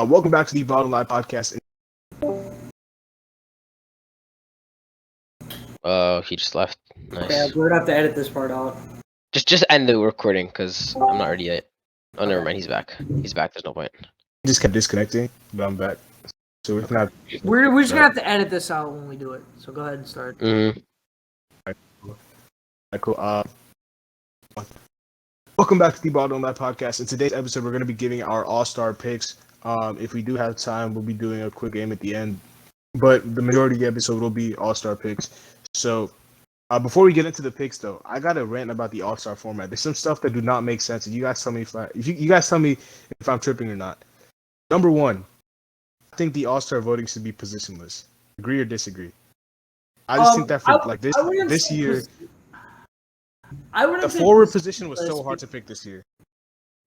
Welcome back to the Bottom Line Podcast. He just left. Nice. Yeah, we're gonna have to edit this part out. Just end the recording because I'm not ready yet. Oh, never mind. He's back. He's back. There's no point. Just kept disconnecting, but I'm back. So we're gonna We're just gonna have to edit this out when we do it. So go ahead and start. Mm-hmm. Cool. Welcome back to the Bottom Line Podcast. In today's episode, we're going to be giving our All-Star picks. If we do have time, we'll be doing a quick game at the end. But the majority of the episode will be All-Star picks. So before we get into the picks, though, I got to rant about the All-Star format. There's some stuff that do not make sense. And you guys tell me if I'm tripping or not. Number one, I think the All-Star voting should be positionless. Agree or disagree? I just think that for this year, the forward position was so hard to pick this year.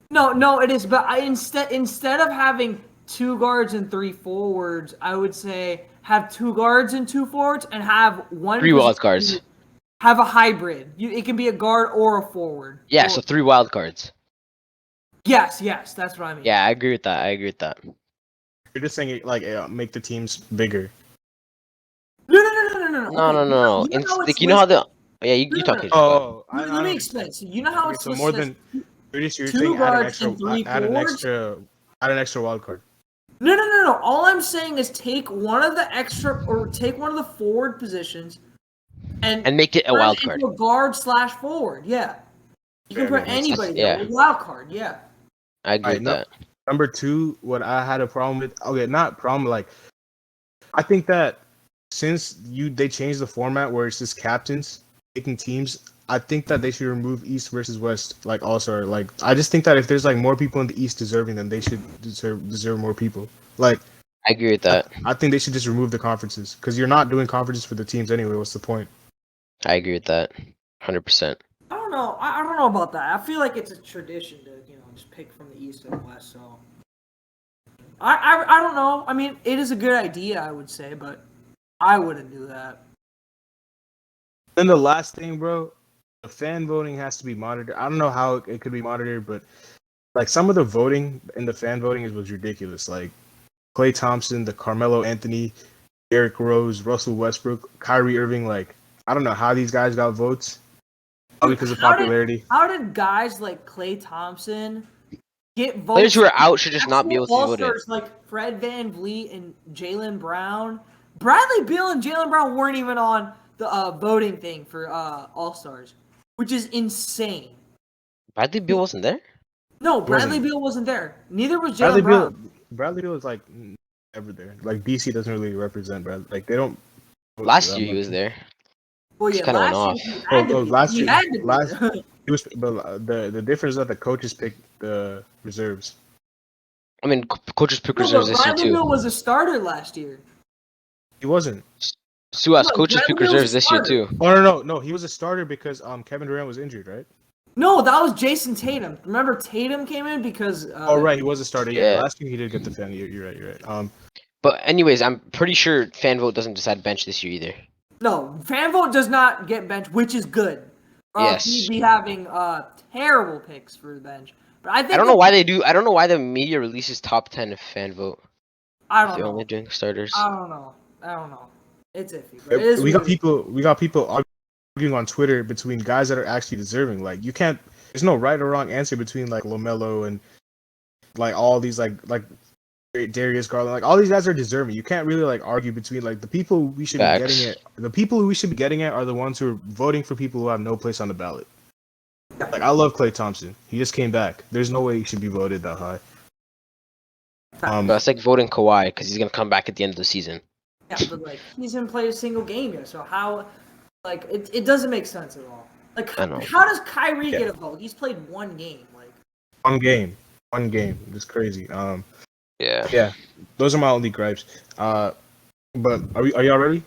No, it is. But instead of having 2 guards and 3 forwards, I would say have 2 guards and 2 forwards, and have 3 wild cards. Have a hybrid. It can be a guard or a forward. Yeah, so 3 wild cards. Yes, that's what I mean. Yeah, I agree with that. You're just saying make the teams bigger. No. You know how the you talk. Let me explain. So you know how it's so more than you're saying add an extra wild card. No. All I'm saying is take one of the forward positions and make it a wild card. A guard/forward. Yeah. You can put anybody there. A wild card. Yeah. I agree with that. Number 2, what I had a problem with. Okay, not problem. I think that since they changed the format where it's just captains picking teams, I think that they should remove East versus West All-Star. I just think that if there's more people in the East deserving, then they should deserve more people. I agree with that. I think they should just remove the conferences because you're not doing conferences for the teams anyway. What's the point? I agree with that, 100%. I don't know. I don't know about that. I feel like it's a tradition to just pick from the East and the West. So I don't know. I mean, it is a good idea, I would say, but I wouldn't do that. Then the last thing, bro, the fan voting has to be monitored. I don't know how it could be monitored, but some of the voting in the fan voting was ridiculous. Klay Thompson, the Carmelo Anthony, Derrick Rose, Russell Westbrook, Kyrie Irving. I don't know how these guys got votes. Probably because of popularity. How did guys like Klay Thompson get votes? Players who are out should just not be able to vote in. Like Fred VanVleet and Jalen Brown. Bradley Beal and Jalen Brown weren't even on the voting thing for All-Stars, which is insane. Bradley Beal wasn't there? No, Bradley Beal wasn't there. Neither was Jalen Brown. Bradley Beal was never there. DC doesn't really represent Bradley. They don't. Last year he was there. Well, yeah, last year he was. But the difference is that the coaches picked the reserves. I mean, coaches pick reserves this year too. Bradley Beal was a starter last year. He wasn't. Suas, coaches pick reserves this year too. Oh no, he was a starter because Kevin Durant was injured, right? No, that was Jason Tatum. Remember Tatum came in because. Right, he was a starter. Yeah, last year he did get the fan. You're right. But anyways, I'm pretty sure fan vote doesn't decide bench this year either. No, fan vote does not get bench, which is good. Yes. He'd be having terrible picks for the bench. But I don't know why they do. I don't know why the media releases top 10 of fan vote. I don't know. They're only doing starters. I don't know. It's iffy. We got people arguing on Twitter between guys that are actually deserving. You can't. There's no right or wrong answer between LaMelo and all these like Darius Garland. All these guys are deserving. You can't really argue between the people we should be getting at. The people who we should be getting at are the ones who are voting for people who have no place on the ballot. I love Klay Thompson. He just came back. There's no way he should be voted that high. But it's like voting Kawhi because he's gonna come back at the end of the season. Yeah, but he hasn't played a single game yet. So how? It doesn't make sense at all. How does Kyrie get a vote? He's played one game. One game. It's crazy. Yeah. Those are my only gripes. But are y'all ready?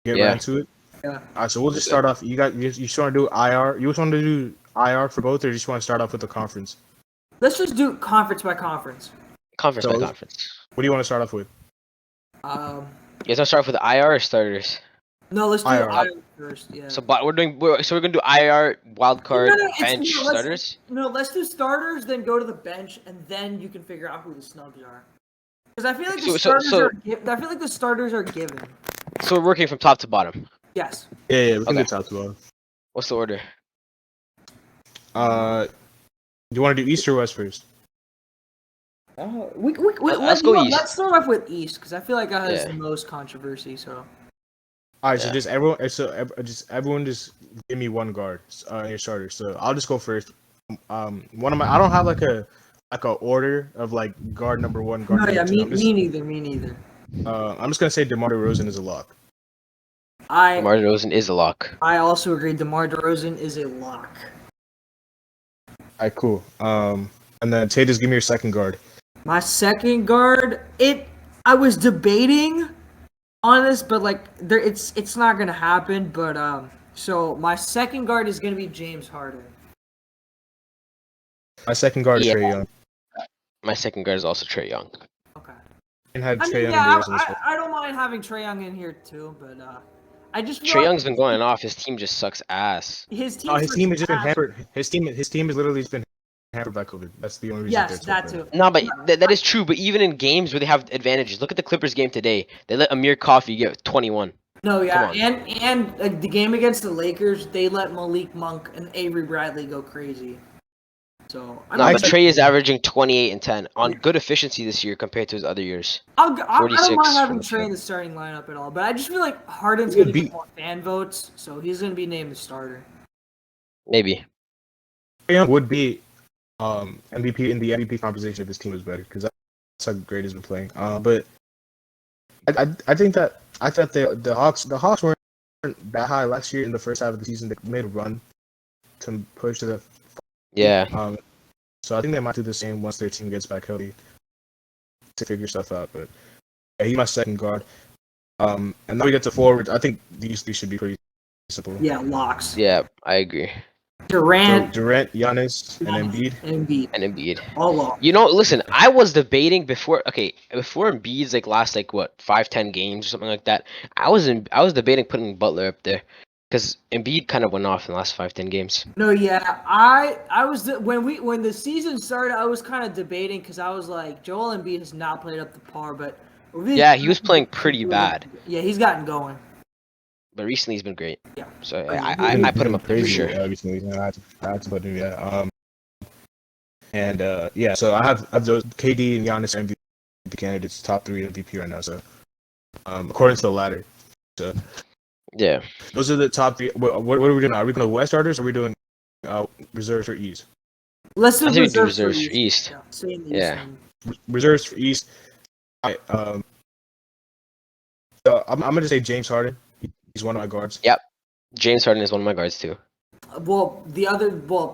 Get right into it. Yeah. All right, so we'll just start off. You just want to do IR? You just want to do IR for both, or you just want to start off with the conference? Let's just do conference by conference. Conference by conference. What do you want to start off with? You guys want to start off with the IR or starters? No, let's do IR first. Yeah. So, but we're gonna do IR, wild card, bench, starters. No, let's do starters, then go to the bench, and then you can figure out who the snubs are. Because I feel like I feel like the starters are given. So we're working from top to bottom. Yes. Yeah, we can Okay. get top to bottom. What's the order? Do you want to do East or West first? Let's go East. Let's start off with East because I feel like that has Yeah. the most controversy. So. All right, so Yeah. everyone just give me one guard, your starter. So I'll just go first. One of my I don't have like a order of like guard number one, guard No, number yeah, two. me neither. I'm just gonna say DeMar DeRozan is a lock. DeMar DeRozan is a lock. I also agree. DeMar DeRozan is a lock. All right, cool. And then Tay, just give me your second guard. My second guard, I was debating on this, but like it's not gonna happen. But so my second guard is gonna be James Harden. My second guard is Yeah. Trae Young. My second guard is also Trae Young. Okay. And had I Trae mean, Young yeah, and DeRozan as well. I don't mind having Trae Young in here too, but I just feel Trae like Young's been going off. His team just sucks ass. his team. Oh, his team has just been hampered. His team has literally just been hampered by COVID. That's the only reason. Yes, that too. No, but that is true. But even in games where they have advantages, look at the Clippers game today. They let Amir Coffey get 21. No, yeah, Come and the game against the Lakers, they let Malik Monk and Avery Bradley go crazy. So I No, mean, but Trae is averaging 28 and 10 on good efficiency this year compared to his other years. I don't 46 mind having for the Trae in the starting lineup at all, but I just feel like Harden's gonna get more fan votes, so he's gonna be named the starter. Maybe. Trae Young would be MVP in the MVP conversation if his team was better because that's how great he's been playing. But I think that I thought the Hawks weren't that high last year in the first half of the season. They made a run to push to the Yeah. So I think they might do the same once their team gets back healthy to figure stuff out. But yeah, he's my second guard. And then we get to forwards. I think these three should be pretty simple. Yeah, locks. Yeah, I agree. Durant, Giannis, and Embiid. And Embiid. all locks. You know, listen, I was debating before Embiid's like last 5-10 games or something like that. I was debating putting Butler up there because Embiid kind of went off in the last 5-10 games. No, yeah, I was when the season started, I was kind of debating because I was like, Joel Embiid has not played up to par, but Yeah, he was playing pretty bad. Yeah, he's gotten going. But recently he's been great. Yeah. So I put him up there for sure. Recently, I had to put him. Yeah. So I have those KD and Giannis MVP candidates, top 3 MVP right now. So according to the ladder. So Yeah. those are the top 3. What are we doing? Are we going to West starters or are we doing reserves for East? Let's do I think we do reserves reserves for East. Yeah, same East. Yeah. Reserves for East. All right, so I'm gonna say James Harden. He's one of my guards. Yep. James Harden is one of my guards too.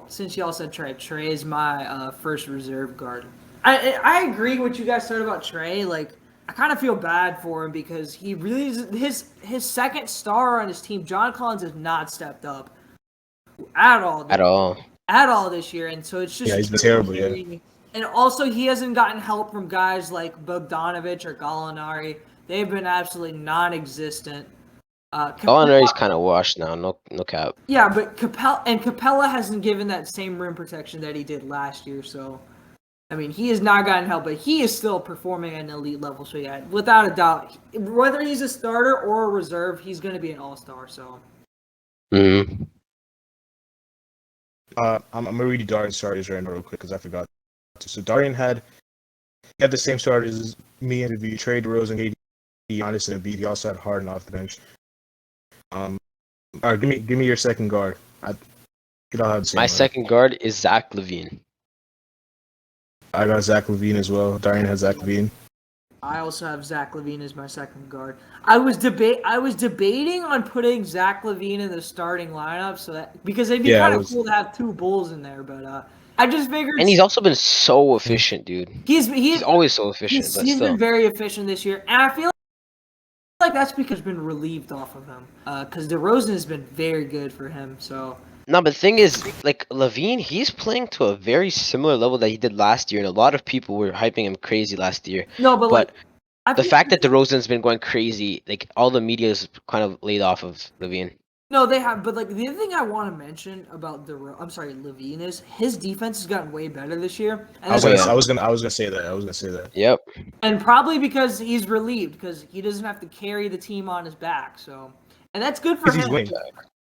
Since y'all said Trey is my first reserve guard. I agree with what you guys said about Trey. Like, I kind of feel bad for him because he really is, his second star on his team, John Collins, has not stepped up at all this year, and so it's just he's been terrible. Yeah. And also, he hasn't gotten help from guys like Bogdanovich or Gallinari. They've been absolutely non-existent. Gallinari's kind of washed now. No cap. Yeah, but Capella hasn't given that same rim protection that he did last year. So, I mean, he has not gotten help, but he is still performing at an elite level. So, yeah, without a doubt, whether he's a starter or a reserve, he's going to be an all-star. So, Mm-hmm. I'm gonna read Darian's starters right now real quick because I forgot. So Darian had the same starters as me and the Trae, DeRozan, KD, Giannis, and Embiid. He also had Harden off the bench. All right, give me your second guard. My second guard is Zach Levine. I got Zach Levine as well. Darian has Zach Levine. I also have Zach Levine as my second guard. I was debating on putting Zach Levine in the starting lineup because it'd be kind of cool to have 2 Bulls in there, but I just figured. And he's also been so efficient, dude. He's always so efficient, but he's still. been very efficient this year, and I feel like that's because he's been relieved off of him. Because DeRozan has been very good for him. So. No, but the thing is, like, Levine, he's playing to a very similar level that he did last year, and a lot of people were hyping him crazy last year. No, but the fact that DeRozan's been going crazy, like, all the media is kind of laid off of Levine. No, they have, but like the other thing I want to mention about Levine is his defense has gotten way better this year, and I was that's gonna, yeah. I was gonna, I was gonna say that. I was gonna say that. Yep. and probably because he's relieved because he doesn't have to carry the team on his back. So, and that's good for Because him. he's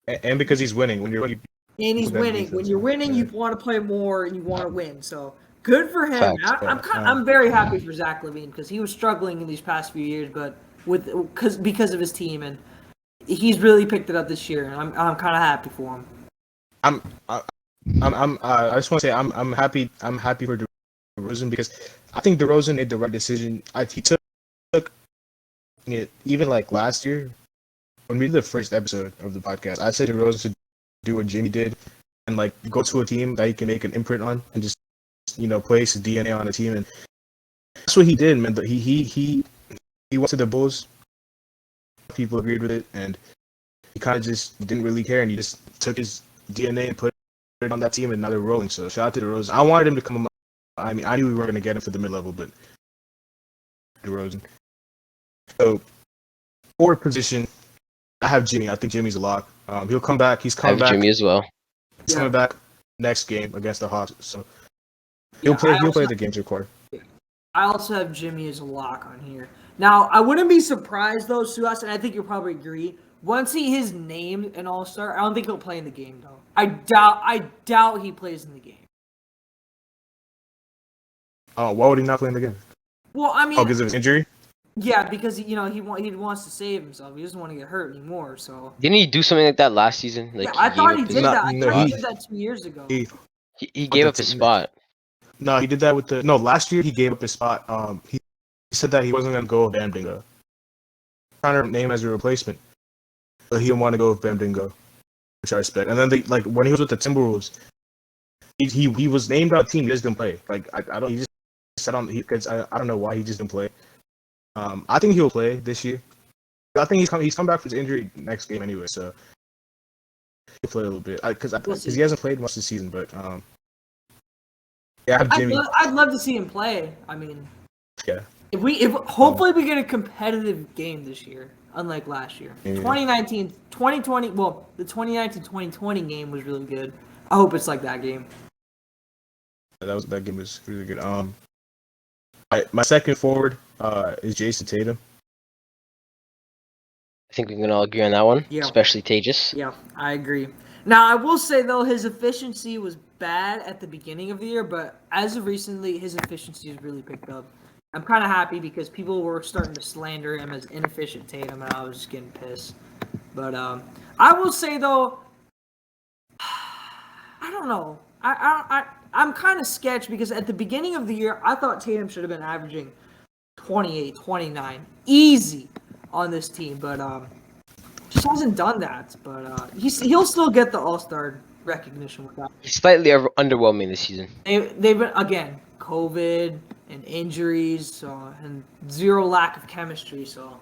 winning, and because he's winning. When you're winning, And he's that winning. defense, When you're winning, yeah. you want to play more and you want to win. So good for him. Facts. I'm very happy for Zach Levine because he was struggling in these past few years, but because of his team, and he's really picked it up this year. And I'm kind of happy for him. I just want to say I'm happy. I'm happy for DeRozan because I think DeRozan made the right decision. He took it even like last year when we did the first episode of the podcast. I said DeRozan should do what Jimmy did and like go to a team that he can make an imprint on and just place his DNA on a team, and that's what he did, man. He went to the Bulls. People agreed with it, and he kind of just didn't really care, and he just took his DNA and put it on that team, and now they're rolling. So shout out to DeRozan. I wanted him to come. I mean, I knew we were going to get him for the mid-level, but DeRozan. So forward position, I have Jimmy. I think Jimmy's a lock. He'll come back. He's I coming have back. Jimmy as well. He's coming back next game against the Hawks. So he'll play the games required. I also have Jimmy as a lock on here. Now, I wouldn't be surprised though, Suas, and I think you'll probably agree. Once he is named an All-Star, I don't think he'll play in the game though. I doubt he plays in the game. Oh, why would he not play in the game? Well, I mean, Because of his injury. yeah, because he wants to save himself. He doesn't want to get hurt anymore. So Didn't he do something like that last season? Like yeah, I thought he gave up did his- that. I No, thought he he- did that 2 years ago. He gave up his spot. No, he did that with last year he gave up his spot. He said that he wasn't going to go with Bam Dingo. Trying to name as a replacement. But he didn't want to go with Bam Dingo, which I respect. And then when he was with the Timberwolves, he was named on the team, he just didn't play. Like I don't, he just sat on because I don't know why he just didn't play. I think he'll play this year. I think he's come back from his injury next game anyway, so he'll play a little bit because he hasn't played much this season. But yeah, I have Jimmy. I'd love to see him play. I mean, Yeah. If hopefully we get a competitive game this year, unlike last year. Yeah. 2019, 2020. Well, the 2019-2020 game was really good. I hope it's like that game. That game was really good. My second forward is Jason Tatum. I think we can all agree on that one, Yeah. especially Tejas. Yeah, I agree. Now, I will say, though, his efficiency was bad at the beginning of the year, but as of recently, his efficiency has really picked up. I'm kind of happy because people were starting to slander him as inefficient Tatum, and I was just getting pissed. But I will say, though, I don't know. I'm kind of sketched because at the beginning of the year, I thought Tatum should have been averaging 28, 29, easy on this team, but just hasn't done that. But he'll still get the All-Star recognition with that. He's slightly underwhelming this season. They've been, again, COVID and injuries, and zero lack of chemistry, so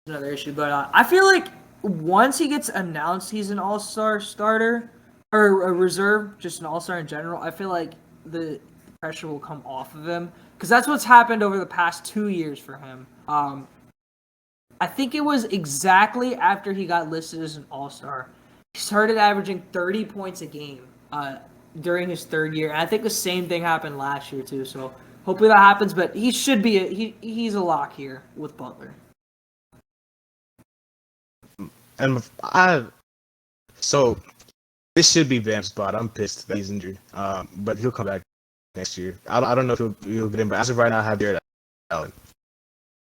it's another issue. But I feel like once he gets announced he's an All-Star starter or a reserve, just an All-Star in general, I feel like the pressure will come off of him because that's what's happened over the past 2 years for him. I think it was exactly after he got listed as an All-Star. He started averaging 30 points a game during his third year. And I think the same thing happened last year too. So hopefully that happens. But he should be he's a lock here with Butler. And so this should be Bam's spot. I'm pissed that he's injured. But he'll come back next year. I don't know if he'll get in, but as of right now, I have Jared Allen.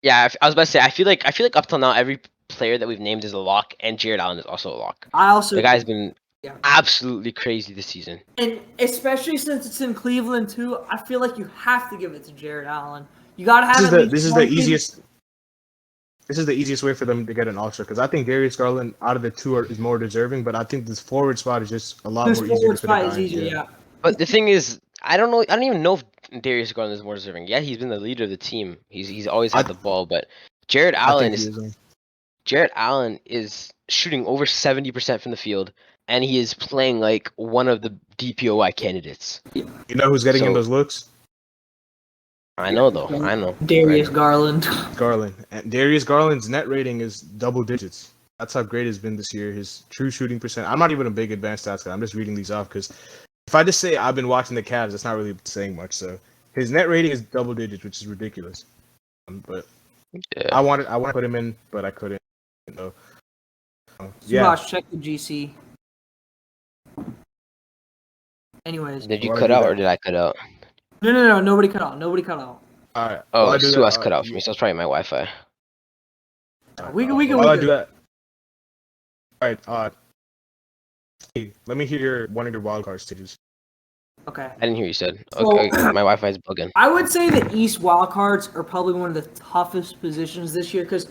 Yeah, I was about to say. I feel like up till now, every player that we've named is a lock, and Jared Allen is also a lock. I also The guy's been Yeah. absolutely crazy this season. And especially since it's in Cleveland too, I feel like you have to give it to Jared Allen. You gotta have This is the easiest. This is the easiest way for them to get an All-Star because I think Darius Garland out of the two is more deserving, but I think this forward spot is just a lot This more easier. forward to fit a spot guy is in. easier, yeah. But the thing is, I don't know. I don't even know if Darius Garland is more deserving. Yeah, he's been the leader of the team. He's always had the ball, but Jared Allen is shooting over 70% from the field, and he is playing like one of the DPOY candidates. You know who's getting him So- those looks? I know, though. I know. Darius Garland. Garland. And Darius Garland's net rating is double digits. That's how great it's been this year. His true shooting percent. I'm not even a big advanced stats guy. I'm just reading these off because if I just say I've been watching the Cavs, that's not really saying much. So his net rating is double digits, which is ridiculous. But Yeah. I want to put him in, but I couldn't. So, Yeah. Check the GC. Anyways. Did you cut out or did I cut out? No. Nobody cut out. All right. Oh, Suaz cut out for me, so it's probably my Wi-Fi. We can. While I do that. All right. Hey, let me hear one of your wildcard stages. Okay. I didn't hear you said. So, Okay, my Wi-Fi is bugging. I would say the East wildcards are probably one of the toughest positions this year because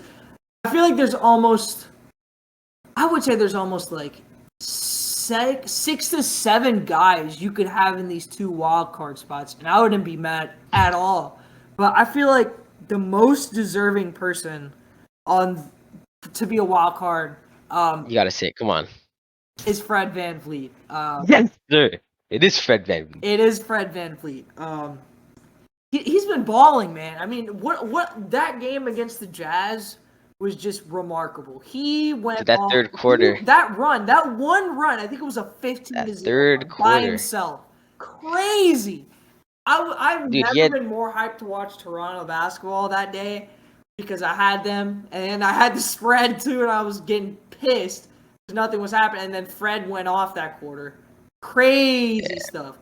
I feel like there's almost like 6 to 7 guys you could have in these 2 wildcard spots, and I wouldn't be mad at all. But I feel like the most deserving person to be a wildcard. You gotta say it. Come on. Is Fred VanVleet. Yes, sir. It is Fred VanVleet. It is Fred VanVleet. He's been balling, man. I mean, what that game against the Jazz was just remarkable. He went that off, third quarter. That one run. I think it was a 15-0 third by quarter himself. Crazy. I've Dude, never been more hyped to watch Toronto basketball that day because I had them and I had the spread too, and I was getting pissed because nothing was happening. And then Fred went off that quarter. Crazy stuff.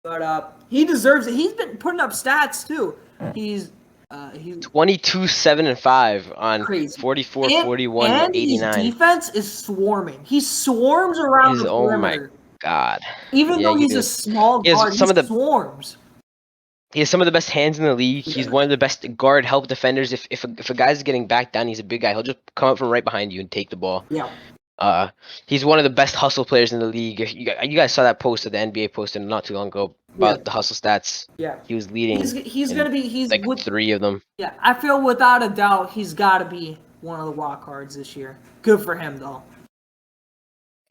But he deserves it. He's been putting up stats too. He's 22, 7, and 5 on crazy. 44, 41, and 89. His defense is swarming. He swarms around the perimeter. Oh my god! Even though he's a small guard, he swarms. He has some of the best hands in the league. He's one of the best guard help defenders. If a guy's getting back down, he's a big guy. He'll just come up from right behind you and take the ball. Yeah. He's one of the best hustle players in the league. You guys saw that post that the NBA posted not too long ago about the hustle stats. Yeah. He was leading. He's gonna be like 3 of them. Yeah, I feel without a doubt he's got to be one of the wild cards this year. Good for him though.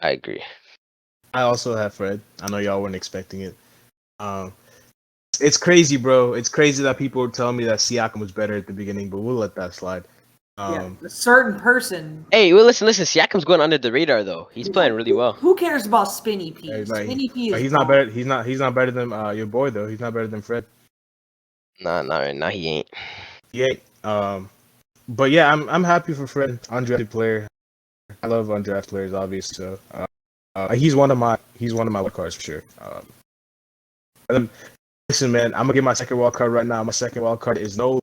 I agree. I also have Fred. I know y'all weren't expecting it. It's crazy, bro. It's crazy that people were telling me that Siakam was better at the beginning, but we'll let that slide. A certain person. Hey, well, listen. Siakam's going under the radar though. He's playing really well. Who cares about Spinny P? Spinny P is. He's not better. He's not better than your boy though. He's not better than Fred. Nah, not right now. He ain't. He ain't. But yeah, I'm happy for Fred, undrafted player. I love undrafted players, obviously. So he's one of my wild cards for sure. And then, listen, man, I'm gonna get my second wild card right now. My second wild card is No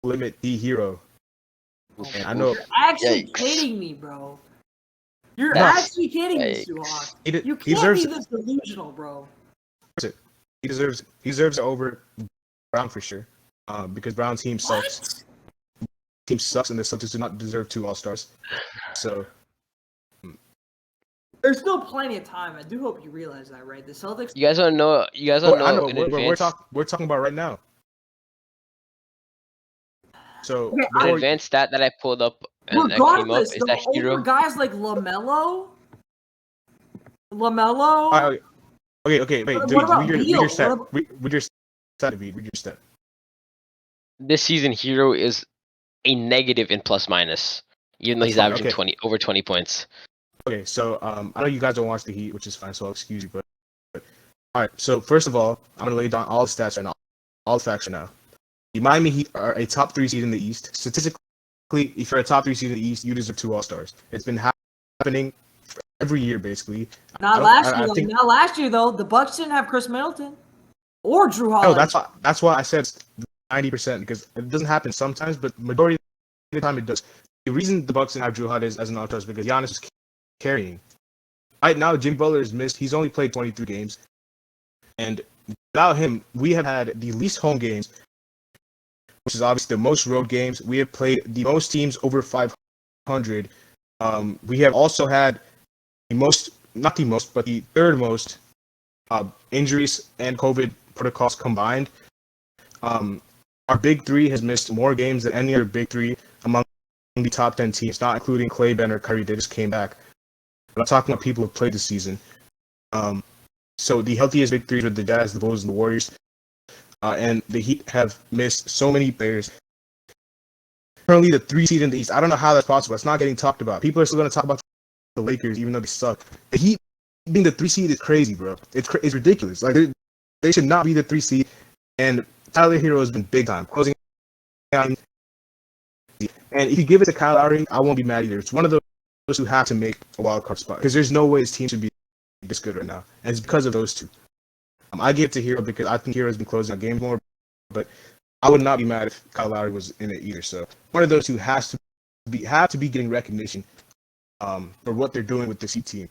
Limit D Hero. And I know. You're actually kidding me, bro. You're actually kidding me, Suha. You can't be this delusional, bro. He deserves it over Brown for sure. Because Brown's team sucks. Team sucks, and the Celtics do not deserve 2 All-Stars. So there's still plenty of time. I do hope you realize that, right? The Celtics. You guys don't know. I know. We're talking about right now. So an advanced stat that I pulled up and that came up is that Hero. Guys like LaMelo. Okay. Wait, dude, read your stat. Read your stat. This season, Hero is a negative in plus minus, even though he's averaging over 20 points. Okay, so I know you guys don't watch the Heat, which is fine, so I'll excuse you. But all right, so first of all, I'm gonna lay down all the stats right now, all the facts right now. The Miami Heat are a top 3 seed in the East. Statistically, if you're a top 3 seed in the East, you deserve 2 All-Stars. It's been happening every year, basically. Not last year, though. The Bucks didn't have Chris Middleton or Drew Holiday. No, that's why I said 90% because it doesn't happen sometimes, but majority of the time it does. The reason the Bucks didn't have Drew Holiday as an All-Star is because Giannis is carrying. Right now, Jimmy Butler is missed. He's only played 23 games, and without him, we have had the least home games, which is obviously the most road games. We have played the most teams over 500. We have also had the third most injuries and COVID protocols combined. Our big 3 has missed more games than any other big 3 among the top 10 teams, not including Klay, Ben, or Kyrie. They just came back. But I'm talking about people who played this season. So the healthiest big 3s are the Jazz, the Bulls, and the Warriors. And the Heat have missed so many players. currently the 3 seed in the East. I don't know how that's possible. It's not getting talked about. People are still going to talk about the Lakers, even though they suck. The Heat being the 3 seed is crazy, bro. It's ridiculous. Like they should not be the 3 seed. And Tyler Hero has been big time closing out. And if you give it to Kyle Lowry, I won't be mad either. It's one of those who have to make a wild card spot because there's no way his team should be this good right now, and it's because of those two. I give it to Hero because I think Hero's been closing out games more, but I would not be mad if Kyle Lowry was in it either. So one of those who have to be getting recognition for what they're doing with this Heat team.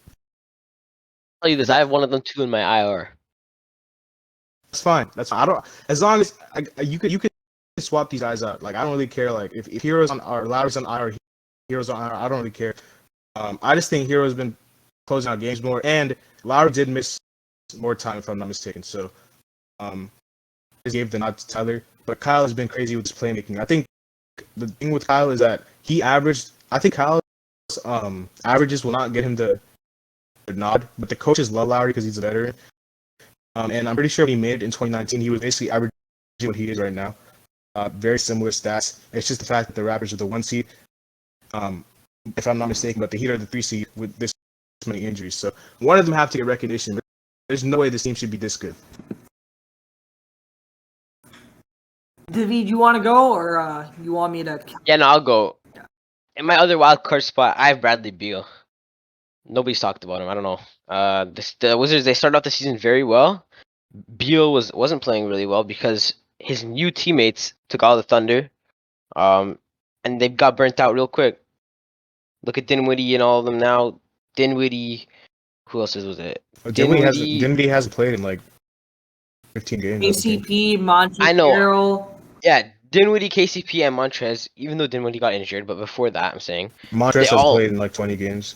I'll tell you this, I have one of them too in my IR. That's fine. That's fine. I don't. As long as you could swap these guys out. Like I don't really care. Like if Hero's on or Lowry's on IR, Hero's on IR. I don't really care. I just think Hero's been closing out games more, and Lowry did miss more time if I'm not mistaken. So, just gave the nod to Tyler. But Kyle has been crazy with his playmaking. I think the thing with Kyle is that he averaged. I think Kyle's averages will not get him the nod, but the coaches love Lowry because he's a veteran. And I'm pretty sure when he made it in 2019, he was basically averaging what he is right now. Very similar stats. It's just the fact that the Raptors are the 1 seed, if I'm not mistaken, but the Heat are the 3 seed with this many injuries. So one of them have to get recognition. There's no way this team should be this good. David, you want to go or you want me to? Yeah, no, I'll go. In my other wild card spot, I have Bradley Beal. Nobody's talked about him. I don't know. The Wizards, they started off the season very well. Beal wasn't playing really well because his new teammates took all the thunder, and they got burnt out real quick. Look at Dinwiddie and all of them now. Dinwiddie, who else was it? Dinwiddie hasn't played in like 15 games. KCP, Montrezl I know. Harrell. Yeah, Dinwiddie, KCP, and Montrez. Even though Dinwiddie got injured, but before that, I'm saying Montrez has played in like 20 games.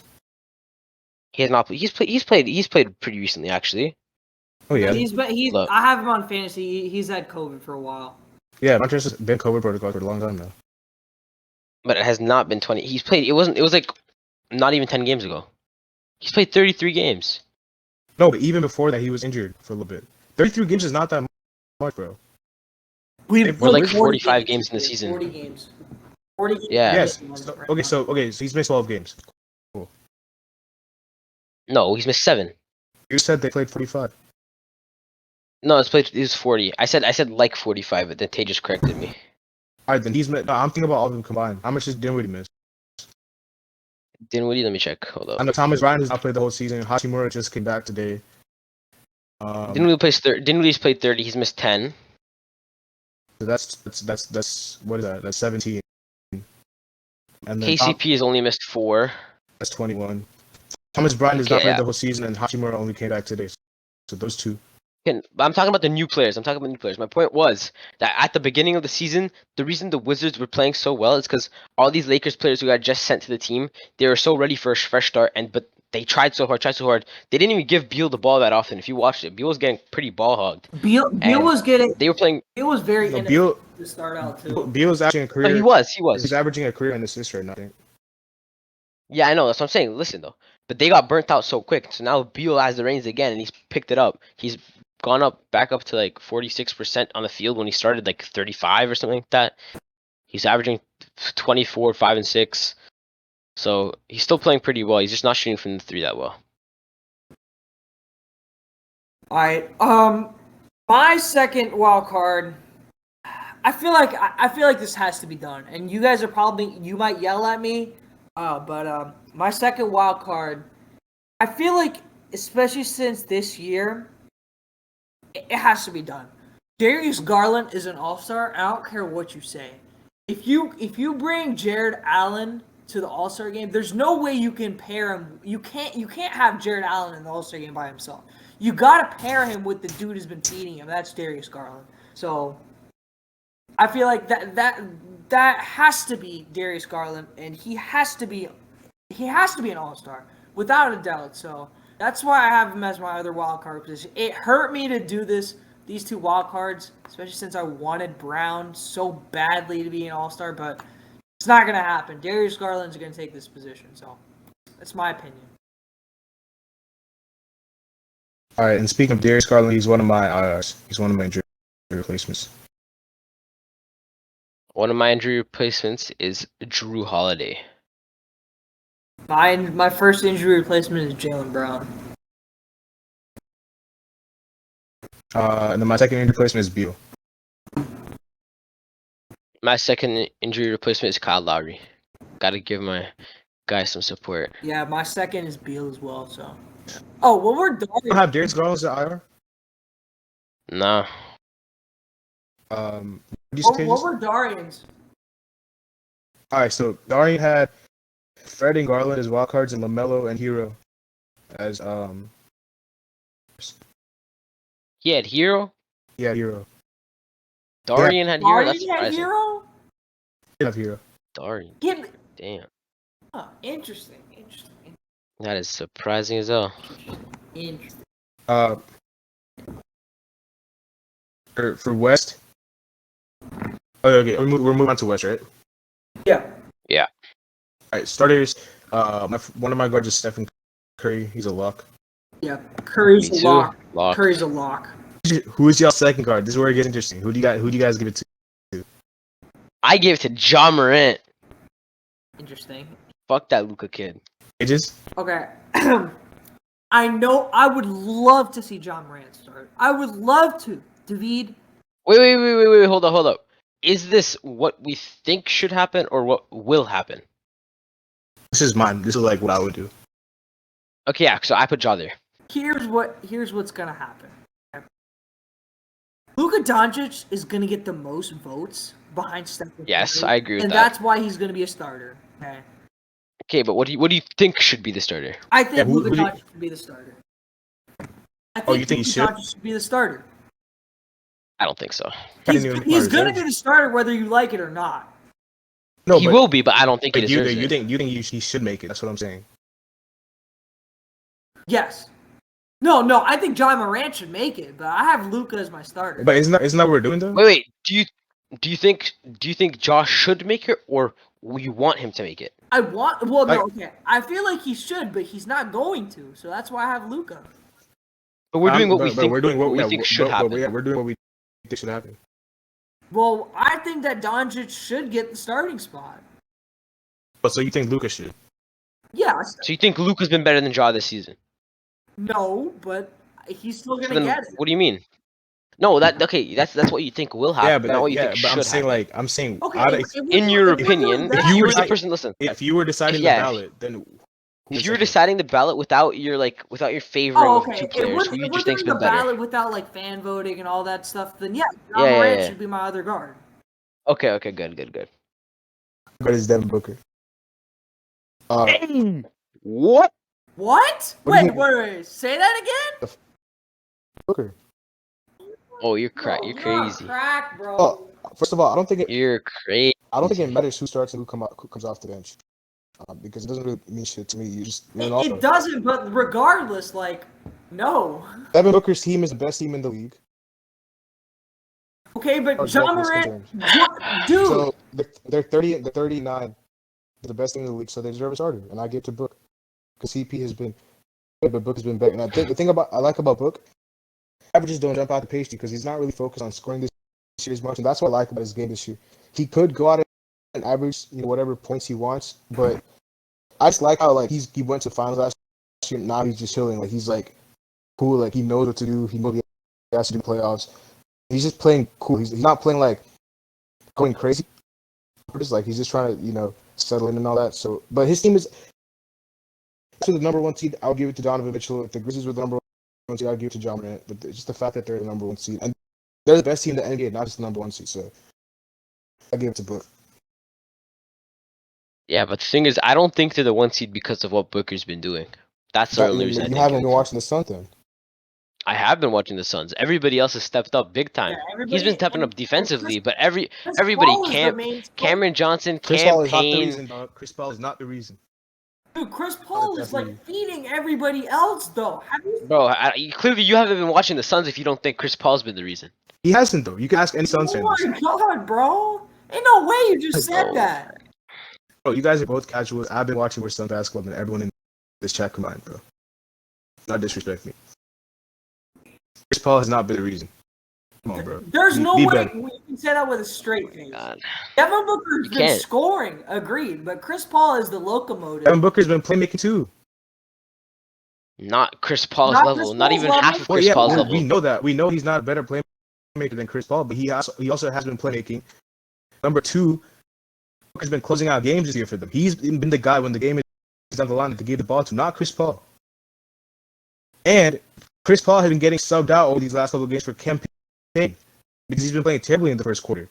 he has not. He's played pretty recently, actually. Oh yeah. Look. I have him on fantasy. He's had COVID for a while. Yeah, Montrez has been COVID protocol for a long time now. But it has not been 20. He's played. It was like not even 10 games ago. He's played 33 games. No, but even before that, he was injured for a little bit. 33 games is not that much, bro. We're like 45 games in the season. 40 games. 40 games. Yeah. Yes. So he's missed 12 games. Cool. No, he's missed 7. You said they played 45. No, it was 40. I said like 45, but then Tay just corrected me. All right, then I'm thinking about all of them combined. How much does Dinwiddie miss? Dinwiddie, let me check. Hold up. I know Thomas Bryant has not played the whole season. Hachimura just came back today. Dinwiddie's played 30. He's missed 10. So that's what is that? That's 17. And then KCP has only missed 4. That's 21. Thomas Bryant has not played the whole season, and Hachimura only came back today. So those two. I'm talking about the new players. My point was that at the beginning of the season, the reason the Wizards were playing so well is because all these Lakers players who got just sent to the team, they were so ready for a fresh start, but they tried so hard. They didn't even give Beal the ball that often. If you watched it, Beal was getting pretty ball hogged. Beal was getting. They were playing. Beal was very Beal to start out too. Beal was actually a career. No, he was. He's averaging a career in assists right now. I think. Yeah, I know. That's what I'm saying. Listen though, but they got burnt out so quick. So now Beal has the reins again, and he's picked it up. He's gone back up to like 46% on the field when he started like 35 or something like that. He's averaging 24, 5, and 6. So he's still playing pretty well. He's just not shooting from the 3 that well. All right. My second wild card. I feel like this has to be done, and you guys you might yell at me, but my second wild card. I feel like, especially since this year, it has to be done. Darius Garland is an all-star. I don't care what you say. If you bring Jared Allen to the All-Star game, there's no way you can pair him. You can't have Jared Allen in the All-Star game by himself. You gotta pair him with the dude who's been feeding him. That's Darius Garland. So I feel like that has to be Darius Garland, and he has to be an All-Star without a doubt. So that's why I have him as my other wild card position. It hurt me to do these 2 wild cards, especially since I wanted Brown so badly to be an All-Star, but it's not going to happen. Darius Garland's going to take this position, so that's my opinion. All right, and speaking of Darius Garland, he's one of my IRs. He's one of my injury replacements. One of my injury replacements is Drew Holiday. My first injury replacement is Jalen Brown. And then my second injury replacement is Beal. My second injury replacement is Kyle Lowry. Gotta give my guy some support. Yeah, my second is Beal as well. So. Oh, well, we're You Darian. don't have Darius Garland as an IR? Nah. What do you say, What Tejas? were Darian's? All right, so Darian had Fred and Garland as wild cards and LaMelo and Hero as He had Hero. yeah, Hero. Darian had Hero. That's Darian had surprising. Hero? He have Hero. Darian. Give me. Damn. Oh, interesting. That is surprising as hell. Interesting. For West. Oh, okay, we're moving on to West, right? Yeah. All right, starters. One of my guards is Stephen Curry. He's a lock. Yeah. Curry's Me a too. lock. Lock. Curry's a lock. Who is y'all second guard? This is where it gets interesting. Who do you guys give it to? I gave it to John Morant. Interesting. Fuck that Luka kid. Ages? Okay. I know. I would love to see John Morant start. I would love to. David. Wait. Hold up. Is this what we think should happen or what will happen? This is mine. This is like what I would do. Okay, yeah. So I put Ja there. Here's what's gonna happen. Luka Doncic is gonna get the most votes behind Stephen Yes, Curry, I agree with and that. that's why he's gonna be a starter. Okay. Okay, but what do you think should be the starter? I think Yeah, who Luka do you- Doncic should be the starter. You think he should? Doncic should be the starter. I don't think so. He's gonna be the starter whether you like it or not. No, He but, will be, but I don't think he but deserves you it. think he should make it? That's what I'm saying. Yes. No, I think John Morant should make it, but I have Luka as my starter. But isn't that what we're doing though? Wait. Do you think Josh should make it or you want him to make it? Okay. I feel like he should, but he's not going to, so that's why I have Luka. But we're doing what we think. We're doing what we think should happen. We're doing what we think should happen. Well, I think that Doncic should get the starting spot. But so you think Lucas should? Yeah. So you think Luka's been better than Ja this season? No, but he's still So gonna then get it. what do you mean? No, that's what you think will happen, Yeah, but not what you think but should I'm saying happen. I'm saying Okay, out of- In your opinion, if you were the person, listen. if you were deciding Yeah, the ballot, then If you were deciding the ballot without your favoring Oh, of okay. two If players, we're, who you if we're just think's doing been the better? ballot without like fan voting and all that stuff, then yeah, John Yeah, Morant yeah. should be my other guard. Okay, good. but it's Devin Booker. What? What? What do you Wait. Say that again? Booker. Oh, you're crack. Bro, You're you're on crazy. crack, bro. Oh, first of all, I don't think You're crazy. it matters who starts and who comes off the bench, because it doesn't really mean shit to me. It doesn't, but regardless, no. Devin Booker's team is the best team in the league. Okay, but As John far as Morant, concerned. dude. So they're 30, they're 39, the best team in the league, so they deserve a starter, and I give it to Book because CP has been good, but Book has been better. And I think the thing I like about Book, averages don't jump out the page because he's not really focused on scoring this year as much, and that's what I like about his game this year. He could go out and average whatever points he wants, but I just like how he went to finals last year. Now he's just chilling, he's cool, he knows what to do. He knows he has to do playoffs. He's just playing cool. He's not playing going crazy. He's just trying to settle in and all that. So, but his team is to the number one seed. I'll give it to Donovan Mitchell. If the Grizzlies were the number one seed, I'll give it to John Morant. But it's just the fact that they're the number one seed and they're the best team in the NBA, not just the number one seed. So I give it to Book. Yeah, but the thing is, I don't think they're the one seed because of what Booker's been doing. That's the only reason I You think haven't it. been watching the Suns then. I have been watching the Suns. Everybody else has stepped up big time. Yeah, He's been stepping up defensively, but everybody Paul is the main star. Cameron Johnson, Chris Paul is not the Payne. reason, dog. Chris Paul is not the reason. Dude, Chris Paul is Definitely. feeding everybody else though. Have you? Bro, clearly you haven't been watching the Suns if you don't think Chris Paul's been the reason. He hasn't though. You can ask any Suns fan. Oh my god, bro! Ain't no way you just said Bro. that. Bro, you guys are both casuals. I've been watching more Suns basketball than everyone in this chat combined, bro. Not disrespect me. Chris Paul has not been the reason. Come on, bro. There's no Be way better. we can say that with a straight face. God. Devin Booker's You been can't. scoring, agreed, but Chris Paul is the locomotive. Devin Booker's been playmaking too. Not Chris Paul's Not level. Chris Not Paul's even level. half of Well, Chris yeah, Paul's well, level. we know that. We know he's not a better playmaker than Chris Paul, but he also has been playmaking. Number two, Booker's been closing out games this year for them. He's been the guy when the game is down the line to give the ball to, not Chris Paul. And Chris Paul has been getting subbed out over these last couple of games for campaign because he's been playing terribly in the first quarter.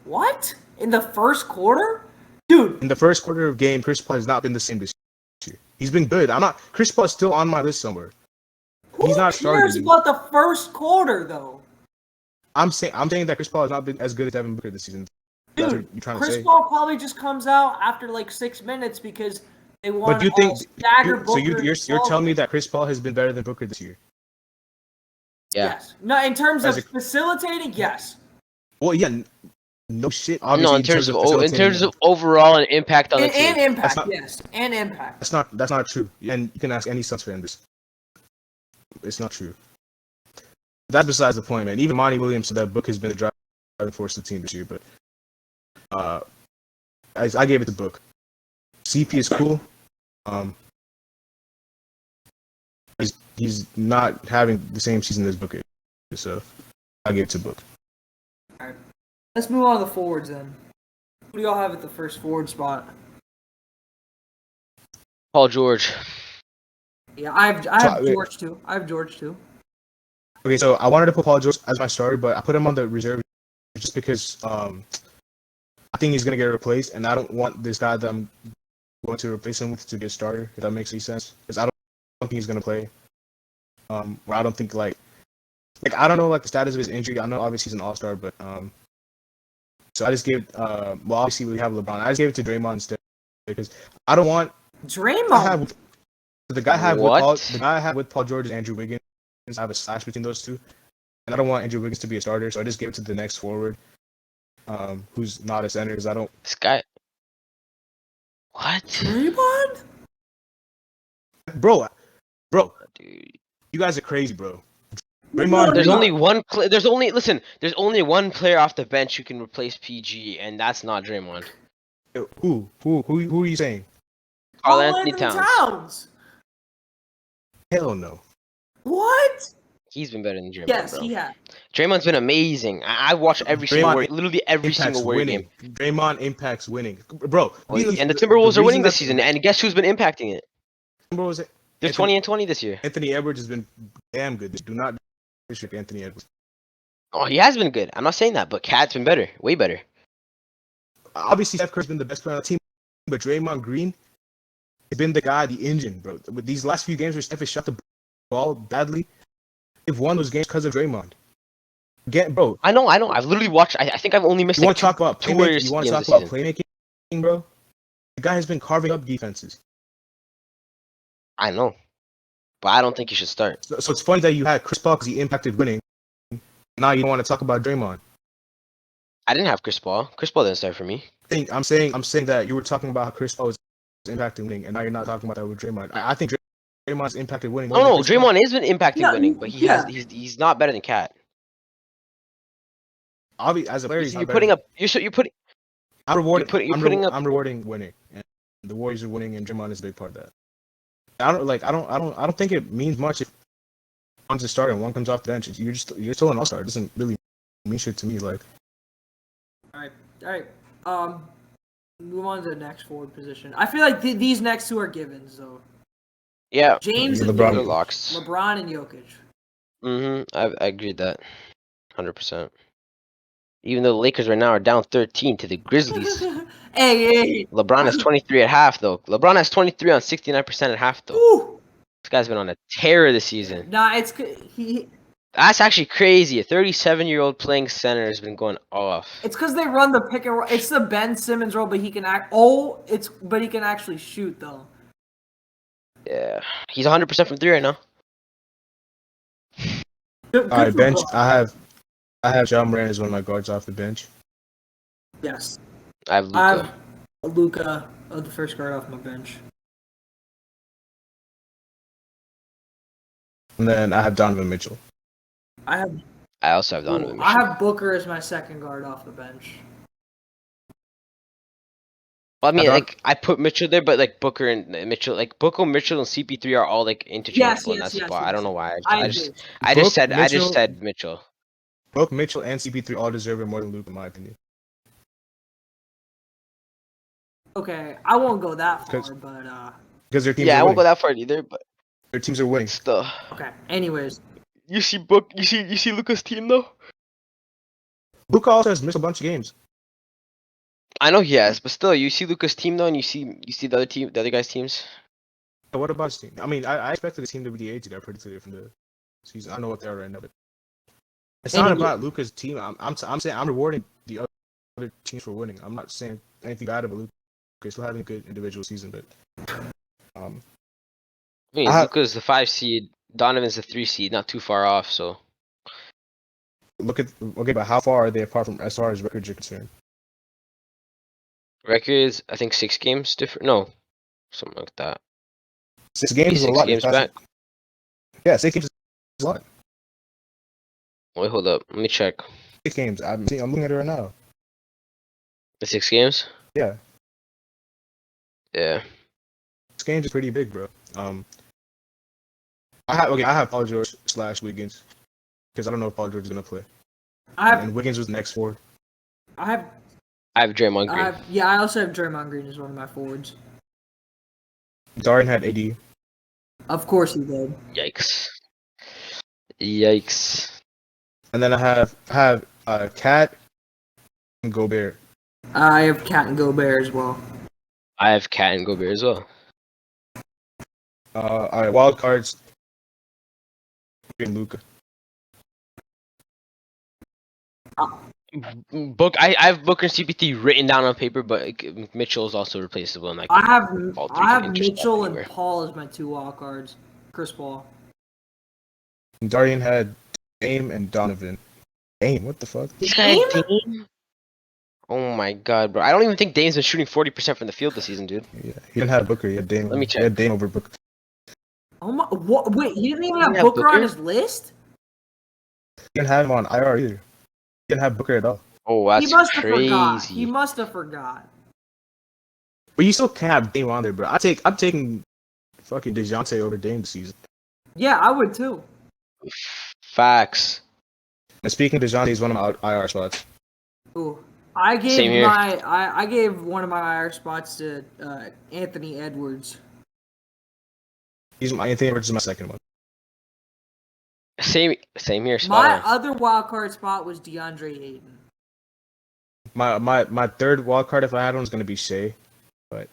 What? In the first quarter? Dude. In the first quarter of game, Chris Paul has not been the same this year. He's been good. Chris Paul is still on my list somewhere. He's not Who cares starting. about the first quarter, though? I'm saying that Chris Paul has not been as good as Devin Booker this season. That's what you're trying to Chris say. Paul probably just comes out after like 6 minutes because they want But do you think stagger Booker. so? You're telling me that Chris Paul has been better than Booker this year? Yeah. Yes. No, in terms of As a- facilitating, yes. Well, yeah, no shit. No, Obviously, in terms of facilitating, overall and impact on the And team. impact, not- yes. And impact. that's not true. And you can ask any Suns fan this. It's not true. That's besides the point, man. Even Monty Williams said that Book has been the driving force of the team this year, but I gave it to Book. CP is cool. He's not having the same season as Booker, so I gave it to Book. All right. Let's move on to the forwards then. Who do y'all have at the first forward spot? Paul George. Yeah, I have George too. Okay, so I wanted to put Paul George as my starter, but I put him on the reserve just because I think he's gonna get replaced, and I don't want this guy that I'm going to replace him with to get starter. If that makes any sense, because I don't think he's gonna play. Or I don't think like I don't know like the status of his injury. I know obviously he's an all-star, but so I just gave well obviously we have LeBron. I just gave it to Draymond instead because I don't want Draymond. the guy I have with Paul George is Andrew Wiggins. I have a slash between those two, and I don't want Andrew Wiggins to be a starter, so I just gave it to the next forward, who's not a center. Because I don't. This guy. What? Draymond? Bro, Dude. you guys are crazy, bro. Draymond, There's only one. There's only one player off the bench who can replace PG, and that's not Draymond. Who are you saying? Karl Anthony Towns. Hell no. What? He's been better than Draymond. Yes, bro. he has. Draymond's been amazing. I watched literally every single Warrior game. Draymond impacts winning, bro. And the Timberwolves are winning this season, and guess who's been impacting it? Timberwolves. They're 20-20 this year. Anthony Edwards has been damn good. Do not disrespect Anthony Edwards. Oh, he has been good. I'm not saying that, but Cat's been better, way better. Obviously, Steph Curry's been the best player on the team, but Draymond Green has been the guy, the engine, bro. With these last few games where Steph has shot the ball badly, they've won those games because of Draymond. Bro. I know. I've literally watched. I think I've only missed. You want to talk about playmaking? You want to talk about playmaking, bro? The guy has been carving up defenses. I know, but I don't think you should start. So it's funny that you had Chris Paul because he impacted winning. Now you don't want to talk about Draymond. I didn't have Chris Paul. Chris Paul didn't start for me. I'm saying that you were talking about how Chris Paul was impacting winning, and now you're not talking about that with Draymond. I think Draymond's impacted winning. No, Draymond has been impacting winning, but yeah. he's not better than Cat. As a player, You're putting up. You're putting. I'm rewarding. putting up. I'm rewarding winning, and the Warriors are winning, and Draymond is a big part of that. I don't think it means much if one's a starter and one comes off the bench. You're still an all-star. It doesn't really mean shit to me. Like, all right. Move on to the next forward position. I feel like these next two are givens, though. Yeah. James LeBron. and Jokic. Locks. LeBron and Jokic. I agree with that. 100%. Even though the Lakers right now are down 13 to the Grizzlies. Hey. LeBron has 23 at half, though. LeBron has 23 on 69% at half, though. Ooh. This guy's been on a tear this season. Nah, That's actually crazy. A 37-year-old playing center has been going off. It's because they run the pick and roll. It's the Ben Simmons role, but he can but he can actually shoot though. Yeah, he's 100% from three right now. Good all right, for bench. LeBron. I have John Moran as one of my guards off the bench. Yes. I have Luka. Luka, the first guard off my bench. And then I have Donovan Mitchell. I also have Donovan I Mitchell. have Booker as my second guard off the bench. Well, I mean, Don- like I put Mitchell there, but like Booker and Mitchell, like Booker, Mitchell, and CP3 are all like interchangeable in that spot. I don't know why. I I agree. just, Book, I just Mitchell, said Mitchell. Book, Mitchell, and CP3 all deserve it more than Luke, in my opinion. Okay, I won't go that far, 'Cause- but Because their teams Yeah, are I won't winning. go that far either, but Their teams are winning. still. okay. Anyways, You see you see Luka's team though. Luka also has missed a bunch of games. I know he has, but still, you see Luka's team though, and you see the other guys' teams. But what about his team? I mean, I expected the team to be the 8 that are pretty clear from the season. I don't know what they are right now, but it's not about Luka's team. I'm saying I'm rewarding the other teams for winning. I'm not saying anything bad about Luka. He's still having a good individual season, but I mean, I- Luka's the 5 seed, Donovan's the 3 seed, not too far off. So but how far are they apart from as far as records are concerned? records, I think 6 games different. No, something like that. 6 games is a 6 lot. games back. Yeah, 6 games is a lot. Wait, hold up. Let me check. 6 games. I'm looking at it right now. The 6 games. Yeah, Yeah. 6 games is pretty big, bro. I have Paul George / Wiggins because I don't know if Paul George is gonna play. And Wiggins was the next forward. I have Draymond Green. I also have Draymond Green as one of my forwards. Darden had AD. Of course he did. Yikes. And then I have Cat and Gobert. I have Cat and Gobert as well. I have Cat and Gobert as well. All right, wild cards. And Luka. I have Booker and CP3 written down on paper, but Mitchell is also replaceable. And I have all three can intercept Mitchell anywhere. and Paul as my 2 wild cards. Chris Paul. Darden had Dame and Donovan. Dame, what the fuck? Dame? Oh my god, bro! I don't even think Dame's been shooting 40% from the field this season, dude. Yeah, he didn't have Booker. He had Dame. Let me check. He had Dame over Booker. Oh my! What? Wait, he didn't even have have Booker on Booker? his list. He didn't have him on IR either. He didn't have Booker at all. Oh, that's He must have forgot. crazy. He must have forgot. But you still can't have Dame on there, bro. I'm taking fucking DeJounte over Dame this season. Yeah, I would too. Facts. And speaking of DeJounte, he's one of my IR spots. Ooh, I gave Same here. I gave one of my IR spots to Anthony Edwards. Anthony Edwards is my second one. Same here. Spot My on. other wild card spot was DeAndre Ayton. My third wild card, if I had one, was gonna be Shea, but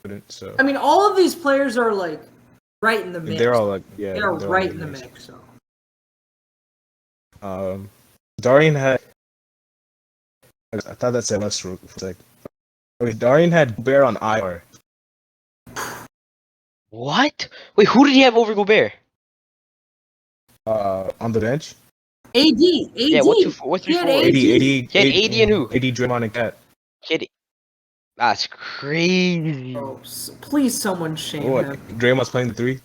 couldn't. So I mean, all of these players are like right in the mix. they're all like They're all right in the mix. So Darian had. I thought that said Westbrook for a sec. Okay, Darian had Gobert on IR. What? Wait, who did he have over Gobert? On the bench. AD. Yeah, what He had 3-4? AD. He had AD and who? AD, Draymond, and Cat. That's crazy. Bro, please, someone shame What? him. Draymond's playing the 3.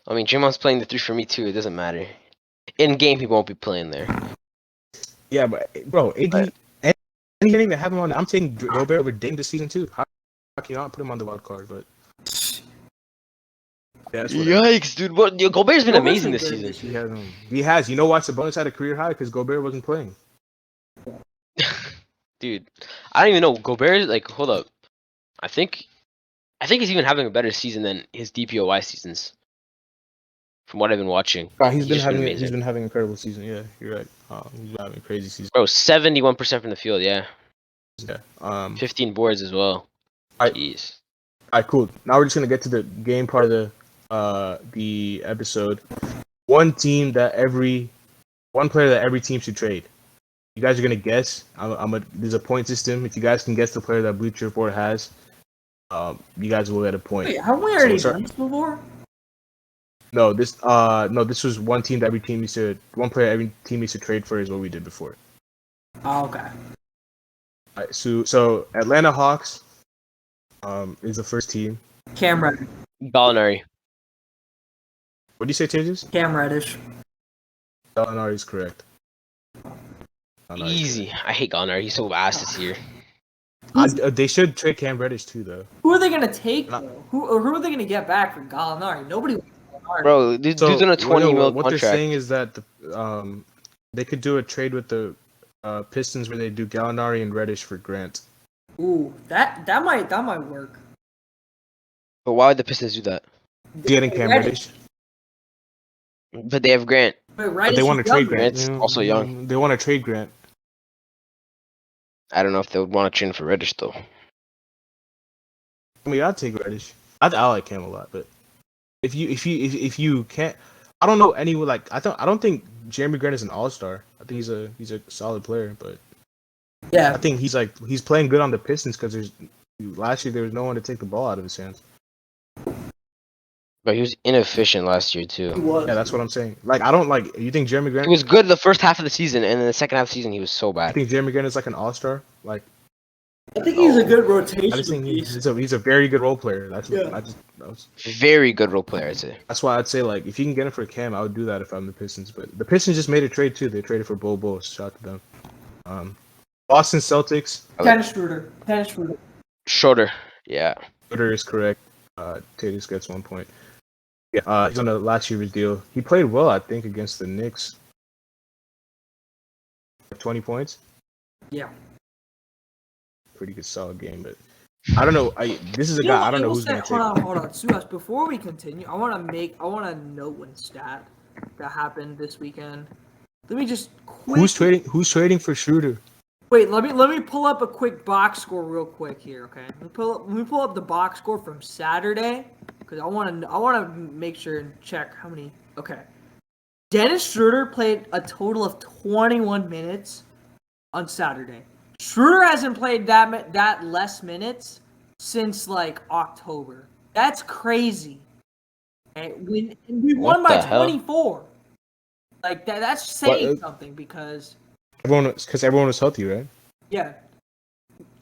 I mean, Draymond's playing the 3 for me too. It doesn't matter. In game, he won't be playing there. Yeah, but bro, AD, But- and he didn't even have him on. I'm taking Gobert over Dame this season too. How can you not put him on the wild card? But yeah, that's what Yikes, dude! What? Gobert's been Gobert's amazing been this good season. this he has him. He has. You know why Sabonis had a career high? Because Gobert wasn't playing. Dude, I don't even know. Gobert, like, hold up. I think he's even having a better season than his DPOY seasons. From what I've been watching. He's been just having amazing. he's been having an incredible season. Yeah, you're right. He's been having a crazy season. Bro, 71% from the field, yeah. Yeah. 15 boards as well. Jeez. All right, cool. Now we're just gonna get to the game part of the episode. One player that every team should trade. You guys are gonna guess. There's a point system. If you guys can guess the player that Bleacher Report has, you guys will get a point. Wait, haven't we already So- done this before? No, this was one player every team needs to trade for is what we did before. Oh, okay. All right, so Atlanta Hawks is the first team. Cam Reddish. Gallinari. What do you say, Tejas? Cam Reddish. Gallinari is correct. Gallinari is Easy. I hate Gallinari. He's so ass this year. correct. They should trade Cam Reddish too, though. Who are they gonna take Not- though? Who are they gonna get back for Gallinari? Nobody wants Gallinari. Bro, dude's on a 20 mil what contract. they're saying is that they could do a trade with the Pistons where they do Gallinari and Reddish for Grant. Ooh, that might work. But why would the Pistons do that? Getting Cam Reddish. But they have Grant. But But they want to trade Grant. Grant's also young. They want to trade Grant. I don't know if they would want to trade for Reddish though. I mean, I'd take Reddish. I like Cam a lot, but if you can't, I don't know anyone like I don't think Jeremy Grant is an all-star. I think he's a solid player, but Yeah. I think he's playing good on the Pistons because last year there was no one to take the ball out of his hands. But he was inefficient last year He too. was. Yeah, that's what I'm saying. Like I don't like. You think Jeremy Grant? He was good the first half of the season, and then the second half of the season he was so I bad. think Jeremy Grant is like an all-star. Like I think he's a good I rotation just think piece. he's a very good role player. That's what, Yeah. Very good role player, I'd say. that's why I'd say like if you can get him for Cam, I would do that if I'm the Pistons. But the Pistons just made a trade too. They traded for Bol. Shout out to them. Boston Celtics. Dennis Schroeder. Schroeder. Yeah. Twitter is correct. Tatus gets 1 point. Yeah, he's on the last year's deal. He played well, I think, against the Knicks. 20 points. Yeah. Pretty good, solid game, but I don't know. This is a guy I don't know who's gonna take. Hold on, Suas. Before we continue, I want to note one stat that happened this weekend. Let me just Who's trading for Schroeder? Wait, let me pull up a quick box score real quick here, okay? Let me pull up the box score from Saturday because I want to make sure and check how many. Okay, Dennis Schroeder played a total of 21 minutes on Saturday. Schroeder hasn't played that less minutes since like October. That's crazy. Okay? We won by 24. Like that's saying something because. Everyone was healthy, right? Yeah.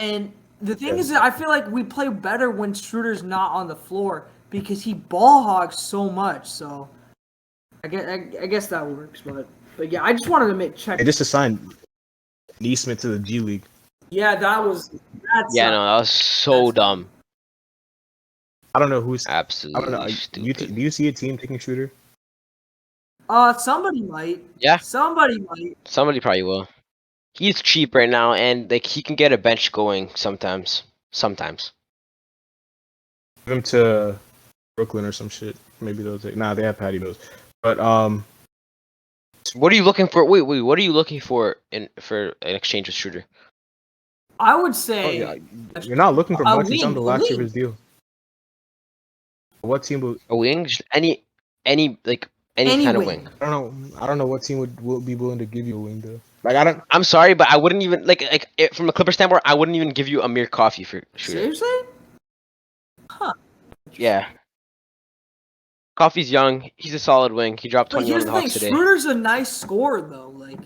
And the thing is that I feel like we play better when Schroeder's not on the floor because he ball hogs so much. So I guess that works. But yeah, I just wanted to check. They just assigned Neesmith to the G League. Yeah, that was that was so dumb. I don't know who's absolutely. I don't know. Stupid. Do you see a team taking Schroeder? Somebody might. Yeah. Somebody might. Somebody probably will. He's cheap right now, and like he can get a bench going sometimes. Sometimes. Give him to Brooklyn or some shit. Maybe they'll take. Nah, they have Patty Mills. But what are you looking for? Wait. What are you looking for for an exchange with Schroeder? I would say you're not looking for much. He's on the last year of wing. his deal. What team will A wing? Any kind of wing. I don't know what team would be willing to give you a wing though. Like I'm sorry, but I wouldn't even from a Clipper standpoint, I wouldn't even give you Amir Coffey for Schroeder. Seriously? Huh. Yeah. Coffey's young. He's a solid wing. He dropped 21 on the Hawks today. Schroeder's a nice scorer though. Like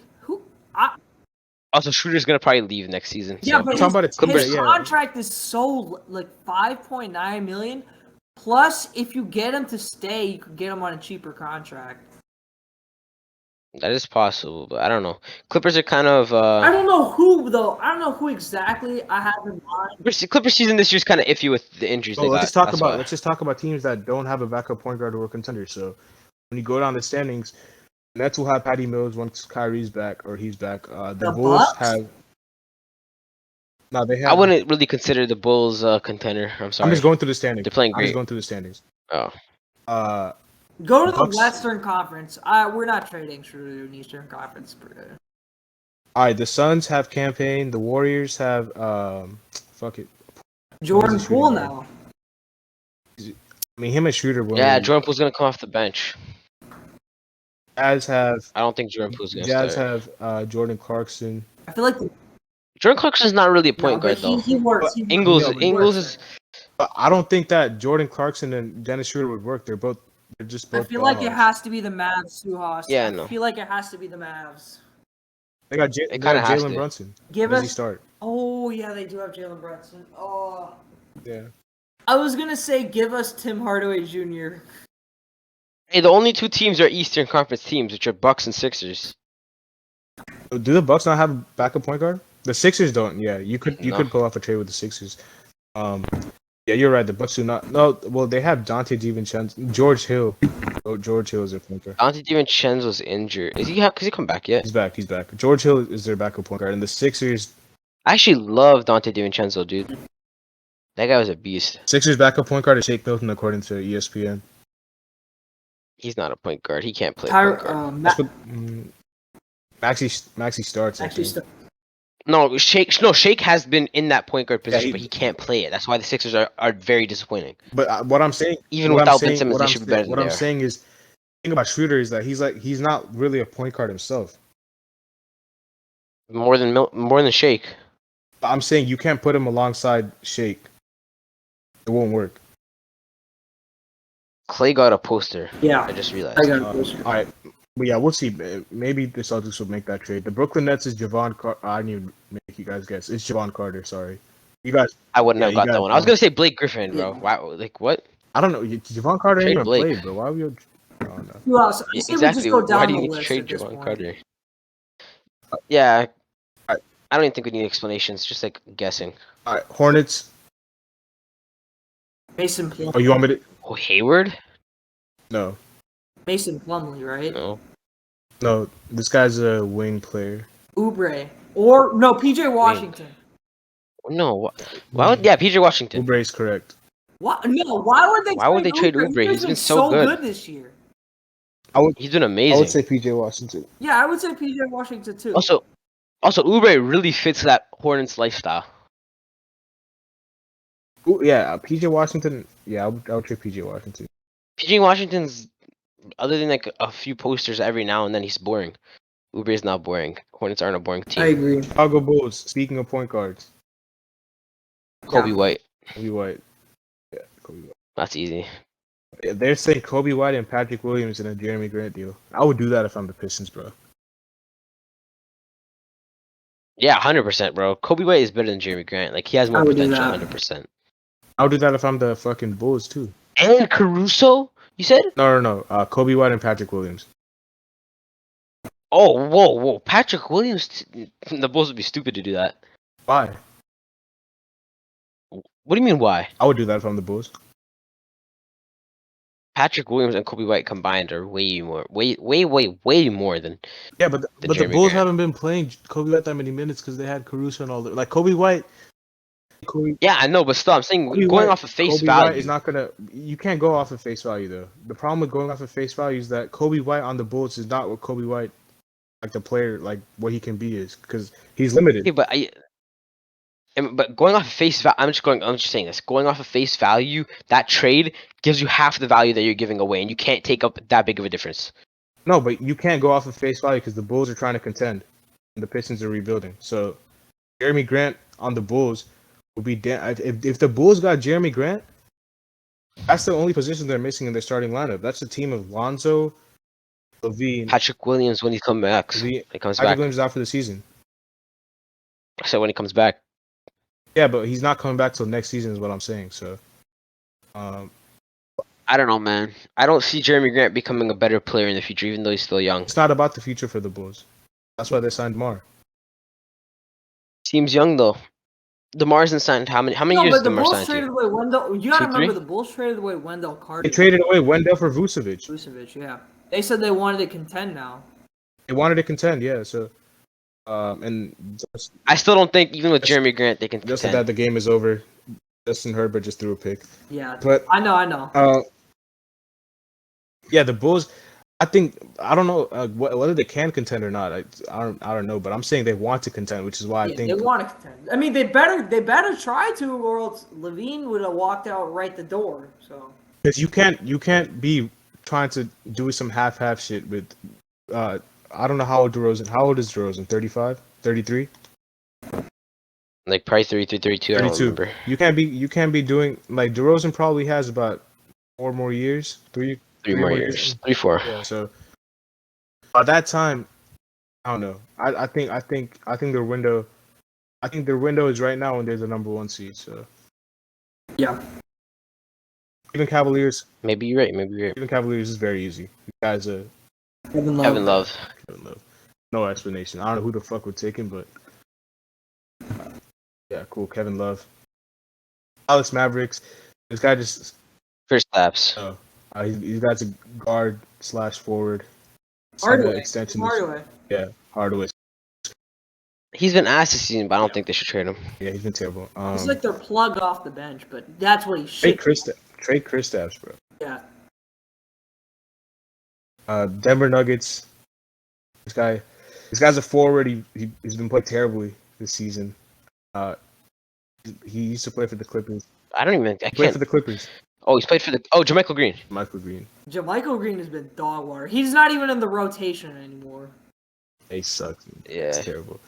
Also, Schroeder's gonna probably leave next season. Yeah, so. but Clippers, his contract is so like $5.9 million. Plus, if you get him to stay, you could get him on a cheaper contract. That is possible, but I don't know. Clippers are kind of. I don't know who though. I don't know who exactly I have in mind. Clippers season this year's kind of iffy with the injuries. Let's just talk about teams that don't have a backup point guard or contenders. So when you go down the standings, Nets will have Patty Mills once Kyrie's back or he's back. The Bulls Bucks? have. No, they have. I wouldn't really consider the Bulls a contender. I'm sorry. I'm just going through the standings. They're playing great. I'm just going through the standings. Oh. Go to the Bucks. Western Conference. We're not trading Schroeder in Eastern Conference. All right, the Suns have campaign. The Warriors have Jordan Poole now. I mean, him and Schroeder. Yeah, Jordan Poole's gonna come off the bench. Jazz have. I don't think Jordan Poole's gonna start. Have Jordan Clarkson. I feel like Jordan Clarkson's not really a point guard though. He works. Ingles is. But I don't think that Jordan Clarkson and Dennis Schroeder would work. They're just both. I feel like it has to be the Mavs, Suhas. Yeah, no. I feel like it has to be the Mavs. They got Jalen Brunson. Give us. us. He start? Oh yeah, they do have Jalen Brunson. Oh. Yeah. I was gonna say give us Tim Hardaway Jr. Hey, the only two teams are Eastern Conference teams, which are Bucks and Sixers. Do the Bucks not have a backup point guard? The Sixers don't. Yeah, you could No. pull off a trade with the Sixers. Yeah, you're right. The Bucks do not. No, well, they have Dante DiVincenzo, George Hill. Oh, George Hill is their point guard. Dante DiVincenzo's injured. Has he come back yet? He's back. He's back. George Hill is their backup point guard, and the Sixers. I actually love Dante DiVincenzo, dude. That guy was a beast. Sixers backup point guard is Shake Milton, according to ESPN. He's not a point guard. He can't play Tyler, point guard. That's what, Maxi starts. I think. No, Shake has been in that point guard position, he- but he can't play it. That's why the Sixers are very disappointing. But what I'm saying, Even what I'm without saying- Ben Simmons, what they I'm should be saying- better What than I'm they are. saying is, the thing about Schroeder is that he's not really a point guard himself. More than Shake. But I'm saying you can't put him alongside Shake. It won't work. Klay got a poster. Yeah, I just realized. I got a poster. All right. But yeah, we'll see. Maybe the Celtics will make that trade. The Brooklyn Nets is Javon Carter. I didn't even make you guys guess. It's Javon Carter. Sorry. You guys. I wouldn't have you got got that one. I was one. gonna say Blake Griffin, bro. Yeah. Wow, like what? I don't know. Javon Carter Trade ain't even Blake. played, bro. Why would you? I don't know. Who else? I say we just Exactly. go down Why do you the need to list trade at this Javon point. Carter? Yeah. Alright. I don't even think we need explanations. Just like guessing. All right. Hornets. Mason Plumlee. Oh, you want me to? Oh, Hayward? No. Mason Plumlee, right? No. No. This guy's a wing player. Oubre. Or no, PJ Washington. No. Why would PJ Washington? Oubre is correct. What? No, why would they? Why would they trade Oubre? He's been so good. this year. He's been I amazing. would say PJ Washington. Yeah, I would say PJ Washington too. Also, Oubre really fits that Hornets lifestyle. Ooh, yeah, PJ Washington. Yeah, I would trade PJ Washington. PJ Washington's, other than like a few posters every now and then, he's boring. Oubre is not boring. Hornets aren't a boring team. I agree. Chicago Bulls. Speaking of point guards, Kobe White. Kobe White. Yeah, Kobe White. That's easy. Yeah, they're saying Kobe White and Patrick Williams in a Jeremy Grant deal. I would do that if I'm the Pistons, bro. Yeah, 100%, bro. Kobe White is better than Jeremy Grant. Like, he has more I would do potential, that. 100%. I would do that if I'm the fucking Bulls too. And Caruso, you said? No. Kobe White and Patrick Williams. Oh, whoa. Patrick Williams, the Bulls would be stupid to do that. Why? What do you mean, why? I would do that if I'm the Bulls. Patrick Williams and Kobe White combined are way more than. Yeah, but the Jeremy Bulls Grant. haven't been playing Kobe White that many minutes because they had Caruso and all that. Like Kobe White. Yeah, I know, but still, I'm saying Kobe going White- off of face Kobe value. White is not gonna. You can't go off of face value though. The problem with going off of face value is that Kobe White on the Bulls is not what Kobe White, like the player, like what he can be is because he's limited. Okay, but going off of face value, I'm just saying this. Going off of face value, that trade gives you half the value that you're giving away, and you can't take up that big of a difference. No, but you can't go off of face value because the Bulls are trying to contend, and the Pistons are rebuilding. So, Jeremy Grant on the Bulls would be if the Bulls got Jeremy Grant, that's the only position they're missing in their starting lineup. That's the team of Lonzo, Levine, Patrick Williams when he comes back. Levine- He comes Patrick back. Williams is out for the season. I said when he comes back. Yeah, but he's not coming back till next season, is what I'm saying. So, I don't know, man. I don't see Jeremy Grant becoming a better player in the future, even though he's still young. it's not about the future for the Bulls. That's why they signed Mar. Seems young though. DeMar isn't signed. How many No, years but is the DeMar Bulls signed traded to? away Wendell. You gotta 2-3? remember the Bulls traded away Wendell Carter. They traded away Wendell for Vucevic. Vucevic, yeah. They said they wanted to contend now. They wanted to contend, yeah. So, and I still don't think even with Jeremy Grant they can just like contend. that, the game is over. Justin Herbert just threw a pick. Yeah, But I know. yeah, the Bulls. I don't know whether they can contend or not. I don't know, but I'm saying they want to contend, which is why I Yeah, think they want to contend. I mean, they better try to, or else Levine would have walked out right the door. So because you can't be trying to do some half shit with. I don't know how old DeRozan. How old is DeRozan? 35, 33, Like probably 33, 32. I don't 32. remember. You can't be doing like DeRozan probably has about 4 more years, 3 Three more years. 3, 4. Yeah, so by that time, I don't know. I think their window. I think their window is right now when they're the number 1 seed. So yeah, Even Cavaliers. Maybe you're right. Even Cavaliers is very easy. You guys Kevin Kevin Love. no explanation. I don't know who the fuck would take him, but yeah, cool. Kevin Love. Dallas Mavericks. This guy just First laps. he's got a guard / forward. Hardaway. Extension. Hardaway. Yeah, Hardaway. He's been asked this season, but I don't think they should trade him. Yeah, he's been terrible. He's like their plug off the bench, but that's what he should. Trade Kristaps, bro. Yeah. Denver Nuggets. This guy's a forward. He's been playing terribly this season. He used to play for the Clippers. I Played for the Clippers. Oh, he's played for the. Oh, JaMychal Green. Michael Green. JaMychal Green has been dog water. He's not even in the rotation anymore. He sucks. Yeah. It's terrible.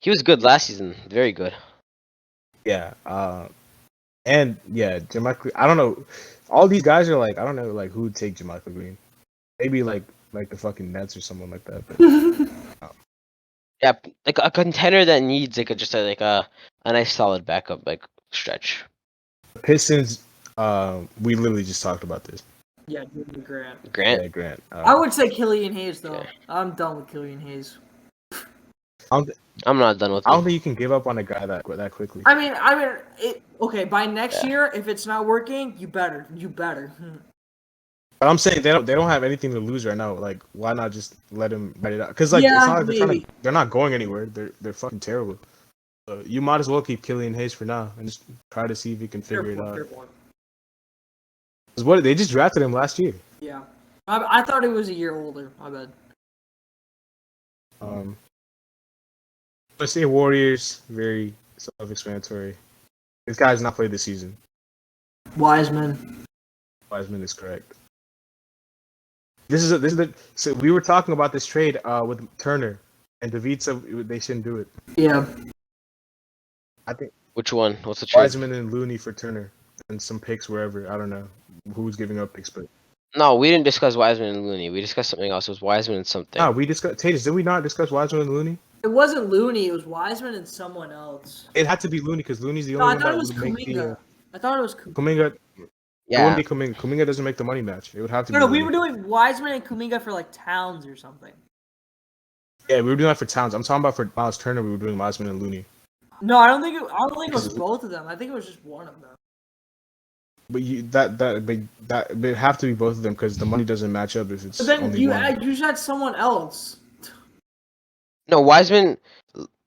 He was good last season. Very good. Yeah. And yeah, JaMychal. I don't know. All these guys are like, I don't know, like who would take JaMychal Green? Maybe like the fucking Nets or someone like that. But, Yeah, like a contender that needs like a nice solid backup like stretch. the Pistons. We literally just talked about this. Yeah, Grant. Grant. Yeah, Grant. I would say Killian Hayes though. Yeah. I'm done with Killian Hayes. I'm not done with I don't him. think you can give up on a guy that quickly. I mean, okay. By next year, if it's not working, you better. But I'm saying they don't have anything to lose right now. Like, why not just let him write it out? Because like Yeah, it's not like maybe. they're not going anywhere. They're fucking terrible. So you might as well keep Killian Hayes for now and just try to see if you can figure it out. Fair point. 'Cause what they just drafted him last year. Yeah, I thought he was a year older. My bad. Let's say Warriors, very self-explanatory. This guy's not played this season. Wiseman. Wiseman is correct. So we were talking about this trade with Turner, and David said they shouldn't do it. Yeah. I think Which one? What's the trade? Wiseman and Looney for Turner, and some picks wherever. I don't know who's giving up picks, but No, we didn't discuss Wiseman and Looney. We discussed something else. It was Wiseman and something. we discussed Tatum. Did we not discuss Wiseman and Looney? It wasn't Looney. It was Wiseman and someone else. It had to be Looney because Looney's the No, only I one thought that it was would make the. Kuminga. I thought it was Kuminga. Kuminga. It Yeah. wouldn't be Kuminga. Kuminga doesn't make the money match. It would have to No, be. we Looney. were doing Wiseman and Kuminga for like Towns or something. Yeah, we were doing that for Towns. I'm talking about for Miles Turner. We were doing Wiseman and Looney. No, I don't think it was both of them. I think it was just one of them. But it'd have to be both of them because the money doesn't match up if it's But then only you one. just had someone else. No, Wiseman.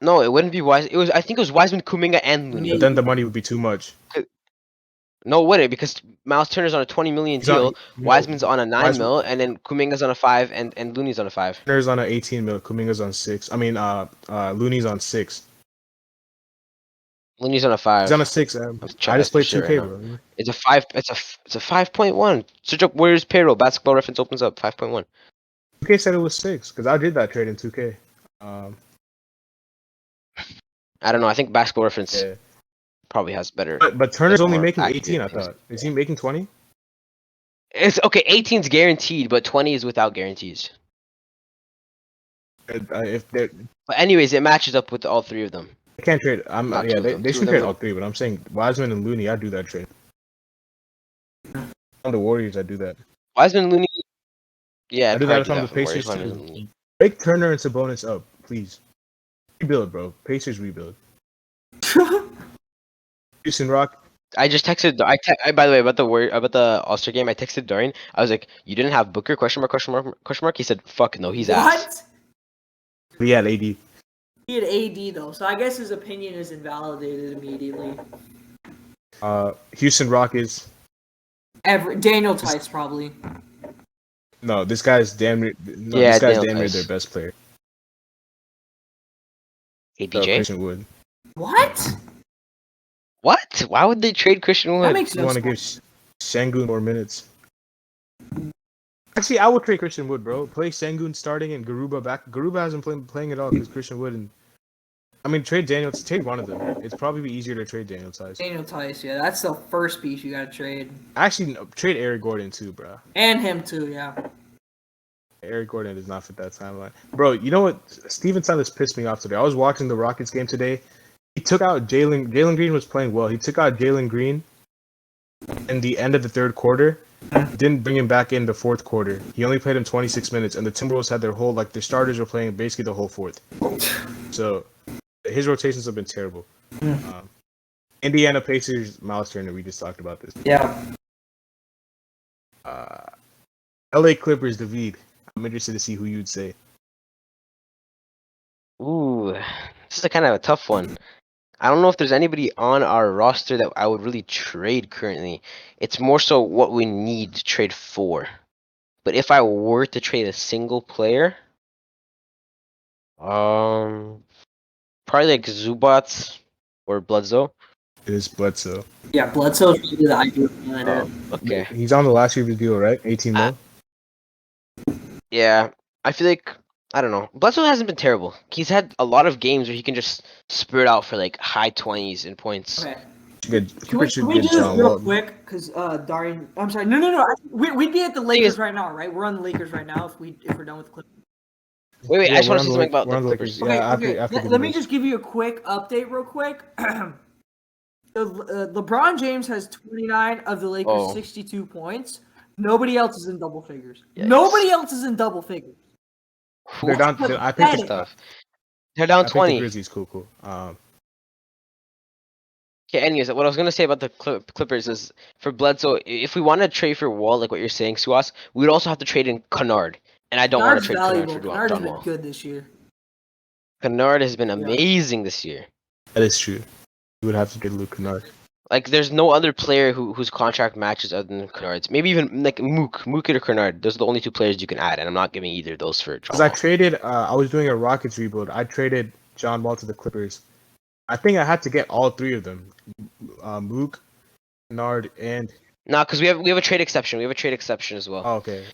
No, it wouldn't be Wiseman. I think it was Wiseman, Kuminga, and Looney. But then the money would be too much. No, it wouldn't, because Miles Turner's on a $20 million He's on- deal. Wiseman's on a 9 Wiseman- mil, and then Kuminga's on a 5, and Looney's on a 5. Turner's on an 18 mil. Kuminga's on 6. I mean, Looney's on 6. Looney's on a 5. He's on a 6. I trying just to played shit 2K, right bro. It's a 5. It's a 5.1. Search up Warriors payroll. Basketball Reference opens up 5.1. 2K said it was 6 because I did that trade in 2K. I don't know. I think Basketball Reference Yeah. probably has better. But Turner's only more making accurate 18. I things. thought. Is he making 20? It's okay. 18's guaranteed, but 20 is without guarantees. If they But anyways, it matches up with all three of them. can't trade, Not two yeah, of them. they Two should of trade them. all three. But I'm saying Wiseman and Looney, I do that trade. On the Warriors, I do that. Wiseman, Looney. Yeah, I do that if I'm the for Warriors, Pacers Wiseman, too. Looney. Break Turner and Sabonis up, please. Rebuild, bro. Pacers rebuild. Houston Rock. I just texted. By the way, about the All-Star game, I texted Dorian. I was like, "You didn't have Booker?" Question mark? Question mark? Question mark? He said, "Fuck no, he's ass." What? We had AD. He had AD though, so I guess his opinion is invalidated immediately. Houston Rockets. Daniel Tice probably. No, this guy's damn near. No, Yeah, this guy's Daniel damn near Tice. their best player. ADJ. Christian Wood. What? What? Why would they trade Christian Wood? That makes You no want to sense. give Sengun more minutes? Actually, I would trade Christian Wood, bro. Play Sengun starting and Garuba back. Garuba hasn't playing at all because Christian Wood and. I mean, trade Daniel. Trade one of them. It's probably easier to trade Daniel Tice. Daniel Tice, yeah, that's the first piece you gotta trade. Actually, no, trade Eric Gordon too, bro. And him too, yeah. Eric Gordon does not fit that timeline. Bro, you know what? Steven Silas pissed me off today. I was watching the Rockets game today. He took out Jalen. Jalen Green was playing well. He took out Jalen Green. in the end of the third quarter. Didn't bring him back in the fourth quarter. He only played him 26 minutes, and the Timberwolves had their starters were playing basically the whole fourth. So his rotations have been terrible. Indiana Pacers, Miles Turner, we just talked about this. Yeah. LA Clippers, David. I'm interested to see who you'd say. Ooh, this is a kind of a tough one. I don't know if there's anybody on our roster that I would really trade currently. It's more so what we need to trade for. But if I were to trade a single player, probably like Zubats or Bledsoe. It is Bledsoe. Yeah, Bledsoe's really the ideal candidate. Okay. He's on the last year of his deal, right? 18 mil. Yeah, I feel like I don't know. Bledsoe hasn't been terrible. He's had a lot of games where he can just spurt out for like high 20s in points. Okay. Good. Can we do this real quick? Because Darian, I'm sorry. No. We'd be at the Lakers right now, right? We're on the Lakers right now if we're done with the Clippers. Wait. I just want to say something about the Clippers. Okay. Let me just give you a quick update, real quick. LeBron James has 29 of the Lakers' 62 points. Nobody else is in double figures. Yikes. Nobody else is in double figures. They're down. I think That's tough. They're down 20. The Grizzlies, cool. Okay, anyways, what I was gonna say about the Clippers is for Bledsoe, if we want to trade for Wall, like what you're saying, Suas, we would also have to trade in Kennard, and I don't want to trade Kennard for Kennard's John been Wall. good this year. Kennard has been amazing this year. That is true. You would have to get Luke Kennard. Like, there's no other player whose contract matches other than Kennard's. Maybe even like Mook or Kennard. Those are the only two players you can add, and I'm not giving either of those for John Wall. I traded. I was doing a Rockets rebuild. I traded John Wall to the Clippers. I think I had to get all three of them. Mook, Kennard, and Because we have a trade exception. We have a trade exception as well. oh, okay.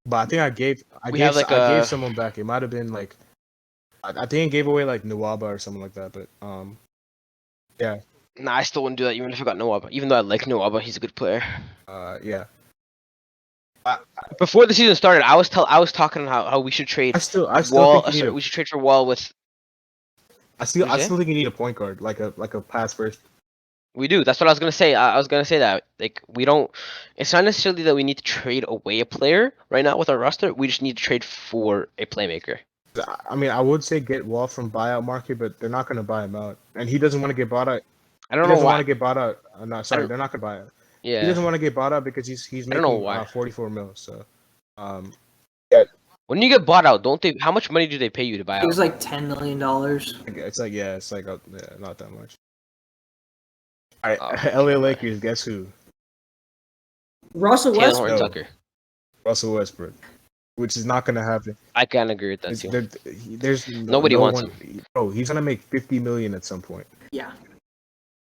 But I think I gave someone back. It might have been like I think I gave away like Nwaba or something like that. But yeah. Nah, I still wouldn't do that even if I got Nwaba. Even though I like Nwaba, he's a good player. Yeah. Before the season started, I was talking how we should trade. I still Wall. think We should trade for Wall with. I still think you need a point guard, like a pass first. We do. That's what I was gonna say. I was gonna say that like we don't. It's not necessarily that we need to trade away a player right now with our roster. We just need to trade for a playmaker. I mean, I would say get Wall from buyout market, but they're not gonna buy him out, and he doesn't want to get bought out. I don't know why. He doesn't want to get bought out. No, sorry, they're not gonna buy it. Yeah. He doesn't want to get bought out because he's making I don't know why. 44 mil. So, yeah. When you get bought out, don't they? How much money do they pay you to buy out? It was like $10 million. It's like not that much. All right, LA Lakers. Guess who? Russell Taylor Westbrook. Tucker. Russell Westbrook, which is not gonna happen. I can't agree with that too. There's Nobody wants him. Bro, he's gonna make $50 million at some point. Yeah.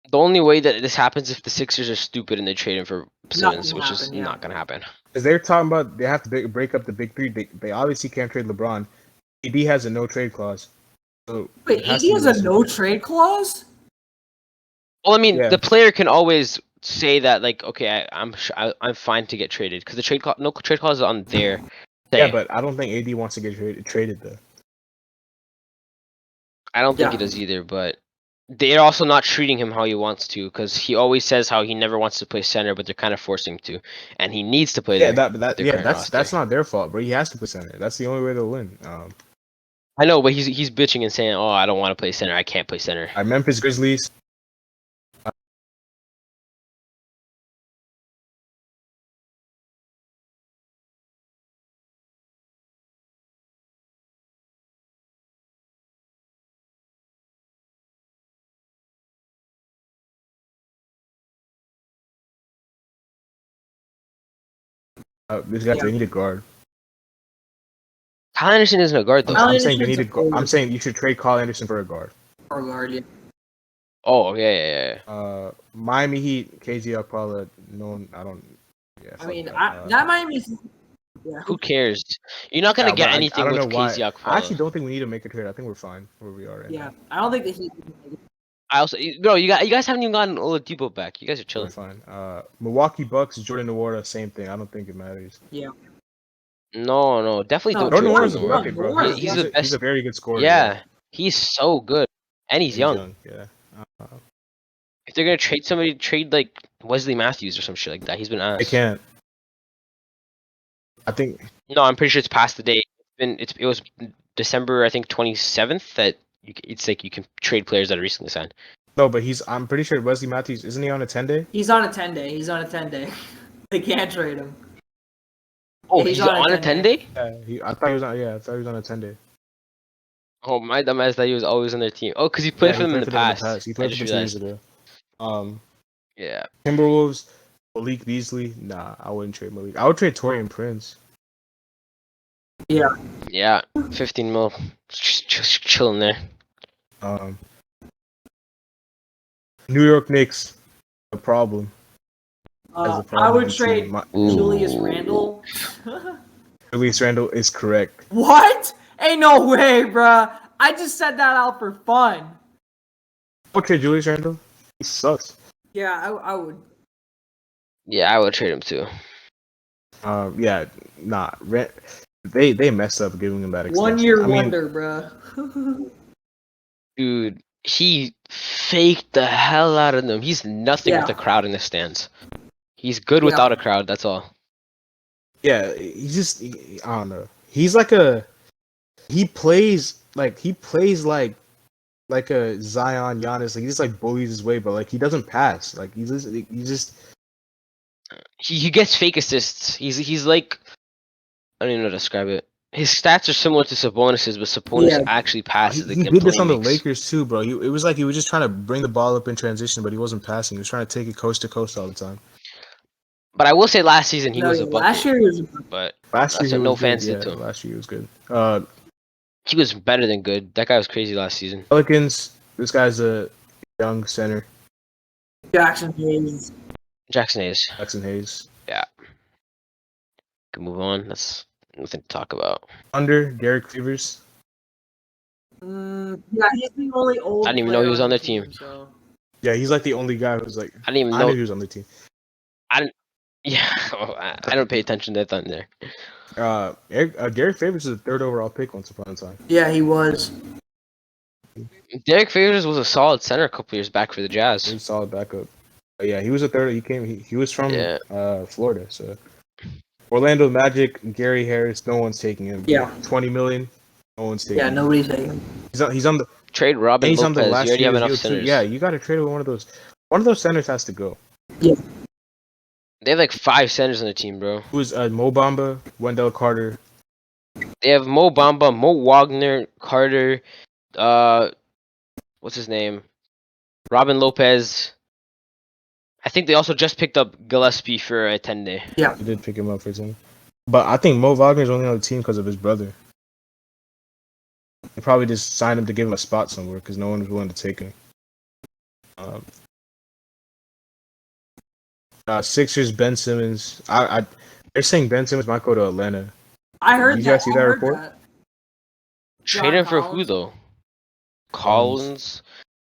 The only way that this happens is if the Sixers are stupid and they trade him for Simmons, which is not gonna happen. Because they're talking about they have to break up the big three. They obviously can't trade LeBron. AD has a no trade clause. So wait, AD has a no trade clause? Well, I mean, the player can always say that, like, okay, I'm fine to get traded because the no trade clause is on there. Yeah, but I don't think AD wants to get traded though. I don't think he does either, but they're also not treating him how he wants to because he always says how he never wants to play center, but they're kind of forcing him to, and he needs to play. That's not their fault, bro. He has to play center. That's the only way they'll win. I know, but he's bitching and saying, "Oh, I don't want to play center. I can't play center." Memphis Grizzlies. These guys, they need a guard. Kyle Anderson isn't a guard though. I'm saying they need a guard. I'm saying you should trade Kyle Anderson for a guard. For a guard, yeah. Oh yeah. Miami Heat, KZ Okpala. No, I don't. Yeah. I mean, that Miami. Yeah. Who cares? You're not gonna get anything with KZ Okpala. I actually don't think we need to make a trade. I think we're fine where we are right now. Yeah, I don't think the Heat. I also, bro, you guys haven't even gotten Oladipo back. You guys are chilling. We're fine. Milwaukee Bucks, Jordan Nwora, same thing. I don't think it matters. Yeah. No, definitely don't. Jordan Nwora's a bucket, bro. He's the best. He's a very good scorer. Yeah, he's so good, and he's young. Yeah. If they're gonna trade somebody, trade like Wesley Matthews or some shit like that. He's been They asked. can't. I think No, I'm pretty sure it's past the date. It was December, I think 27th that it's like you can trade players that are recently signed. no, but I'm pretty sure Wesley Matthews isn't he on a 10-day? He's on a 10-day. He's on a 10-day. They can't trade him. Oh, Yeah, he's on a 10-day? Yeah, I thought he was on. Yeah, I thought he was on a 10-day. Oh, my dumbass thought he was always on their team. Oh, because he played for them in the past. He I played just for them 2 years realized. ago. Yeah. Timberwolves, Malik Beasley. Nah, I wouldn't trade Malik. I would trade Torian Prince. Yeah. Yeah. 15 mil. Just chilling there. New York Knicks, a problem. I would trade Julius Ooh. Randle. Julius Randle is correct. What? Ain't no way, bruh. I just said that out for fun. Okay, Julius Randle. He sucks. Yeah, I would. Yeah, I would trade him too. Yeah, nah. They messed up giving him that extension. 1 year I mean, wonder, bruh. Dude, he faked the hell out of them. He's nothing with Yeah. a crowd in the stands. He's good without a crowd, that's all. yeah, I don't know. He's like he plays like a Zion Giannis. Like he just like bullies his way, but like he doesn't pass. Like he just He gets fake assists. He's like, I don't even know how to describe it. His stats are similar to Sabonis's, but Sabonis actually passes. he did this on the Lakers too, bro. It was like he was just trying to bring the ball up in transition, but he wasn't passing. He was trying to take it coast to coast all the time. But I will say last season he was a bucket. Last year he was. But Last year that's he what no was fans good. did to Yeah, him. last year he was good. He was better than good. That guy was crazy last season. Pelicans. This guy's a young center, Jackson Hayes. Jackson Hayes. Jackson Hayes. Can move on. That's nothing to talk about. Under Derek Favors. Yeah, he's the only old. I didn't even know he was on their team. So. Yeah, he's like the only guy who's like. I didn't even I know. knew he was on the team. Yeah, I don't pay attention to that thunder. Derek Favors is the 3rd overall pick once upon a time. Yeah, he was. Derek Favors was a solid center a couple years back for the He Jazz. was a solid backup. But yeah, he was a 3rd. He was from Florida, so. Orlando Magic, Gary Harris, no one's taking him. Yeah. 20 million, no one's taking Yeah, him. nobody's taking him. He's on the. Trade Robin He's on Lopez. the You last already have year's enough deal, too. centers. Yeah, you got to trade with one of those. One of those centers has to go. They have like 5 centers on the team, bro. Who's Mo Bamba, Wendell Carter? They have Mo Bamba, Mo Wagner, Carter, what's his name? Robin Lopez. I think they also just picked up Gillespie for a 10-day. Yeah. They did pick him up for him. But I think Mo Wagner's only on the team because of his brother. They probably just signed him to give him a spot somewhere because no one was willing to take him. Sixers, Ben Simmons. They're saying Ben Simmons might go to Atlanta. I heard Did that. you guys see that I heard report? that. Trade him for who Collins. though? Collins.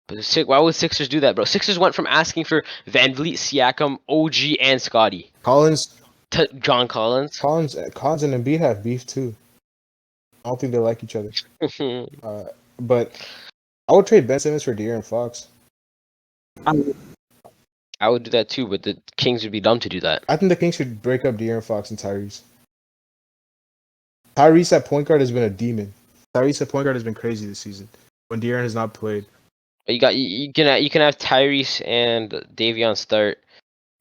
But why would Sixers do that, bro? Sixers went from asking for Vanvleet, Siakam, OG, and Scotty Collins to John Collins. and Embiid have beef too. I don't think they like each other. But I would trade Ben Simmons for De'Aaron Fox. I would do that too, but the Kings would be dumb to do that. I think the Kings should break up De'Aaron Fox and Tyrese. Tyrese at point guard has been a demon. Tyrese at point guard has been crazy this season when De'Aaron has not played. You can have Tyrese and Davion start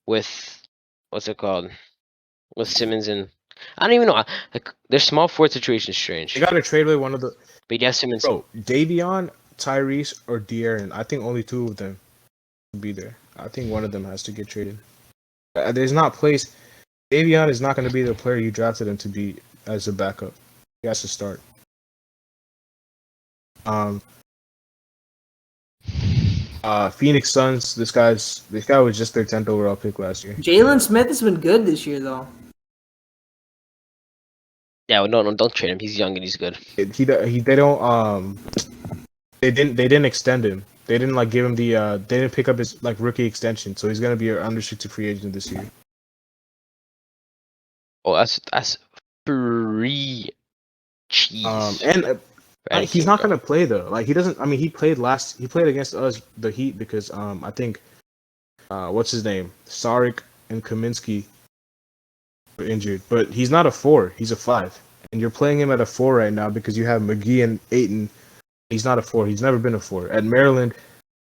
with what's it called? With Simmons and I don't even know. Like their small forward situation is strange. They got to trade away one of the. But you have Simmons. Bro, Davion, Tyrese, or De'Aaron. I think only 2 of them will be there. I think one of them has to get traded. There's not place. Davion is not going to be the player you drafted him to be as a backup. He has to start. Phoenix Suns. This guy was just their 10th overall pick last year. Jalen Smith has been good this year, though. Yeah, well, no, don't trade him. He's young and he's good. They didn't extend him. They didn't like give him the they didn't pick up his like rookie extension, so he's gonna be an unrestricted free agent this year. Oh, that's free cheese. He's not gonna play though. Like he doesn't. I mean, he played against us, the Heat, because I think what's his name? Saric and Kaminsky were injured, but he's not a 4. He's a 5, and you're playing him at a 4 right now because you have McGee and Ayton. He's not a 4. He's never been a 4. At Maryland,